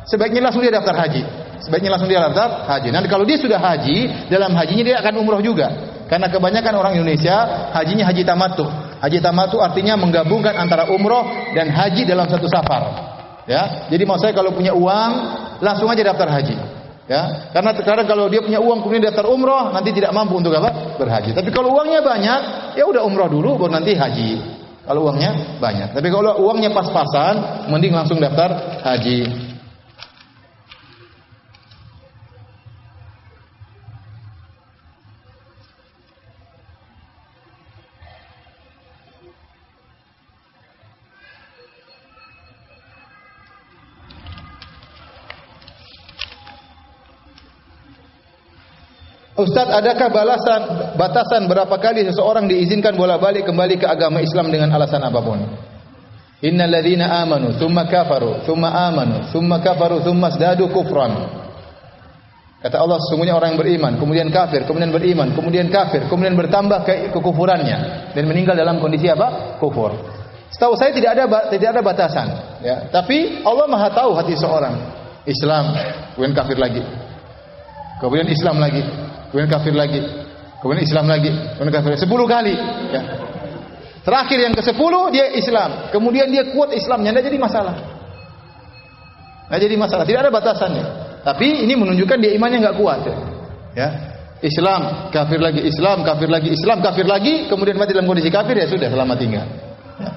sebaiknya langsung dia daftar haji. Sebaiknya langsung dia daftar haji. Nanti kalau dia sudah haji, dalam hajinya dia akan umroh juga. Karena kebanyakan orang Indonesia hajinya haji tamattu. Haji tamattu artinya menggabungkan antara umroh dan haji dalam satu safar. Ya, jadi mau saya kalau punya uang langsung aja daftar haji. Ya, karena sekarang kalau dia punya uang kemudian daftar umroh nanti tidak mampu untuk apa? Berhaji. Tapi kalau uangnya banyak, ya udah umroh dulu baru nanti haji. Kalau uangnya banyak. Tapi kalau uangnya pas-pasan, mending langsung daftar haji. Ustaz, adakah batasan berapa kali seseorang diizinkan bolak-balik kembali ke agama Islam dengan alasan apapun? Innal ladzina amanu tsumma kafaru tsumma amanu tsumma kafaru tsumma zdadu kufran. Kata Allah, sesungguhnya orang yang beriman kemudian kafir, kemudian beriman, kemudian kafir, kemudian bertambah kekufurannya dan meninggal dalam kondisi apa? Kufur. Setahu saya tidak ada batasan, ya. Tapi Allah Maha tahu hati seorang. Islam, kemudian kafir lagi. Kemudian Islam lagi. Kemudian kafir lagi, kemudian Islam lagi, kemudian kafir lagi. 10 kali. Ya. Terakhir yang ke-10 dia Islam, kemudian dia kuat Islamnya, tidak jadi masalah. Tidak jadi masalah, tidak ada batasannya. Tapi ini menunjukkan dia imannya nggak kuat. Ya. Islam, kafir lagi, Islam, kafir lagi, Islam, kafir lagi, kemudian mati dalam kondisi kafir, ya sudah selamat tinggal. Ya.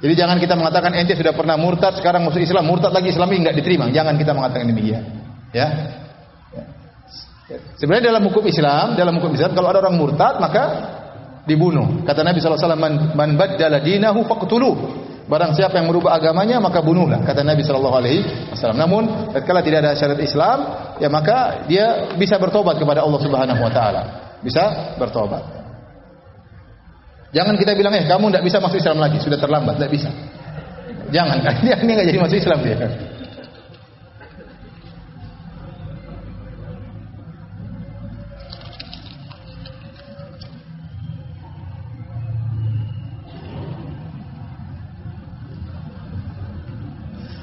Jadi jangan kita mengatakan ente sudah pernah murtad, sekarang masuk Islam, murtad lagi Islami enggak diterima. Jangan kita mengatakan demikian. Ya. Sebenarnya dalam hukum Islam kalau ada orang murtad maka dibunuh. Kata Nabi SAW, man baddala dinahu faqtuluh. Barang siapa yang merubah agamanya maka bunuhlah, kata Nabi SAW. Namun kalau tidak ada syariat Islam, ya maka dia bisa bertobat kepada Allah Subhanahu wa taala. Bisa bertobat. Jangan kita bilang kamu tidak bisa masuk Islam lagi, sudah terlambat, tidak bisa. Jangan, dia nggak jadi masuk Islam dia.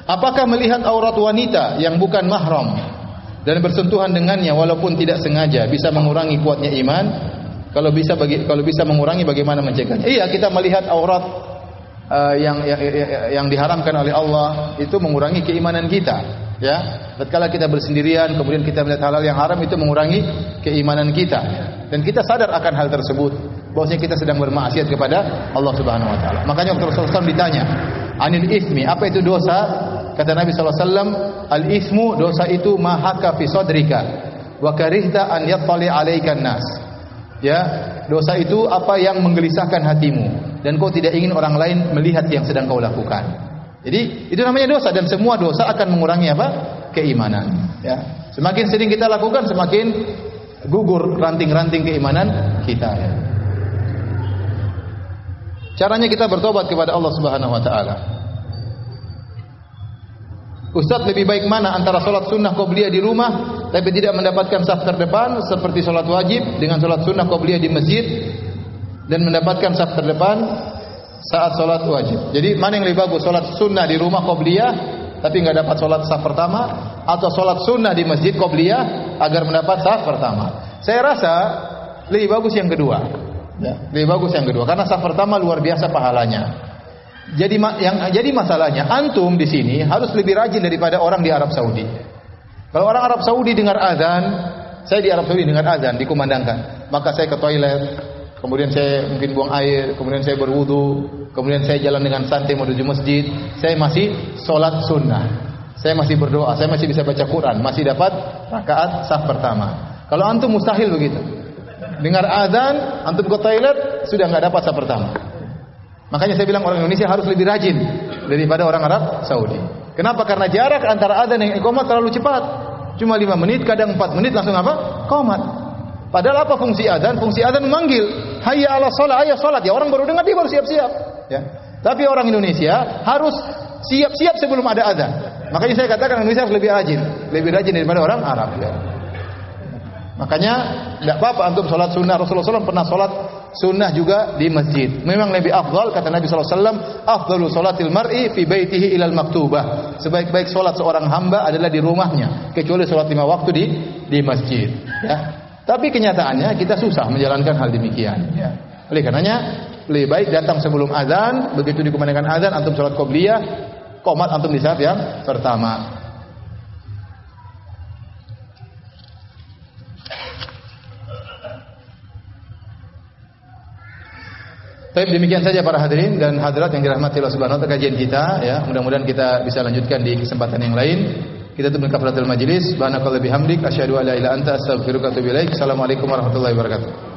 Apakah melihat aurat wanita yang bukan mahram dan bersentuhan dengannya walaupun tidak sengaja bisa mengurangi kuatnya iman? Kalau bisa mengurangi, bagaimana mencegahnya? Iya, kita melihat aurat yang diharamkan oleh Allah itu mengurangi keimanan kita. Ya, tatkala kita bersendirian kemudian kita melihat halal yang haram itu mengurangi keimanan kita. Dan kita sadar akan hal tersebut, bahwasanya kita sedang bermaksiat kepada Allah Subhanahu wa taala. Makanya waktu Rasulullah SAW ditanya, "Anil itsmi?" Apa itu dosa? Kata Nabi sallallahu alaihi wasallam, "Al-itsmu, dosa itu ma haka fi sadrika wa karihta an yattali 'alaikan nas." Ya, dosa itu apa yang menggelisahkan hatimu dan kau tidak ingin orang lain melihat yang sedang kau lakukan. Jadi itu namanya dosa, dan semua dosa akan mengurangi apa? Keimanan. Ya, semakin sering kita lakukan semakin gugur ranting-ranting keimanan kita. Ya. Caranya kita bertobat kepada Allah Subhanahu wa taala. Ustaz, lebih baik mana antara sholat sunnah qobliyah di rumah tapi tidak mendapatkan saf terdepan seperti sholat wajib, dengan sholat sunnah qobliyah di masjid dan mendapatkan saf terdepan saat sholat wajib? Jadi mana yang lebih bagus, sholat sunnah di rumah qobliyah tapi nggak dapat sholat saf pertama, atau sholat sunnah di masjid qobliyah agar mendapat saf pertama? Saya rasa lebih bagus yang kedua. Ya, lebih bagus yang kedua karena saf pertama luar biasa pahalanya. Jadi masalahnya antum di sini harus lebih rajin daripada orang di Arab Saudi. Kalau orang Arab Saudi dengar azan, saya di Arab Saudi dengar azan dikumandangkan, maka saya ke toilet, kemudian saya mungkin buang air, kemudian saya berwudu, kemudian saya jalan dengan santai menuju masjid, saya masih sholat sunnah, saya masih berdoa, saya masih bisa baca Quran, masih dapat rakaat saf pertama. Kalau antum mustahil begitu. Dengar azan, antum ke toilet sudah nggak dapat saf pertama. Makanya saya bilang orang Indonesia harus lebih rajin daripada orang Arab Saudi. Kenapa? Karena jarak antara adzan dan iqamah terlalu cepat. Cuma 5 menit, kadang 4 menit langsung apa? Qomat. Padahal apa fungsi adzan? Fungsi adzan memanggil, hayya 'ala shalah, ayo salat. Ya orang baru dengar dia baru siap-siap. Ya. Tapi orang Indonesia harus siap-siap sebelum ada adzan. Makanya saya katakan Indonesia harus lebih rajin daripada orang Arab. Ya. Makanya tidak apa-apa antum sholat sunnah. Rasulullah SAW pernah sholat sunnah juga di masjid. Memang lebih afdal, kata Nabi SAW, afdalu sholatil mar'i fi baitihi ilal maktubah. Sebaik-baik sholat seorang hamba adalah di rumahnya, kecuali sholat 5 waktu di masjid. Ya. Tapi kenyataannya kita susah menjalankan hal demikian. Ya. Oleh karenanya lebih baik datang sebelum azan, begitu dikumandangkan azan antum sholat qobliyah, qomat antum di saat yang pertama. Baik, demikian saja para hadirin dan hadirat yang dirahmati Allah Subhanahu wa taala kajian kita, ya. Mudah-mudahan kita bisa lanjutkan di kesempatan yang lain. Kita tutup kafaratul majlis. Subhanakallah bihamdik asyhadu an la ilaha illa anta astaghfiruka wa atubu ilaik. Assalamualaikum warahmatullahi wabarakatuh.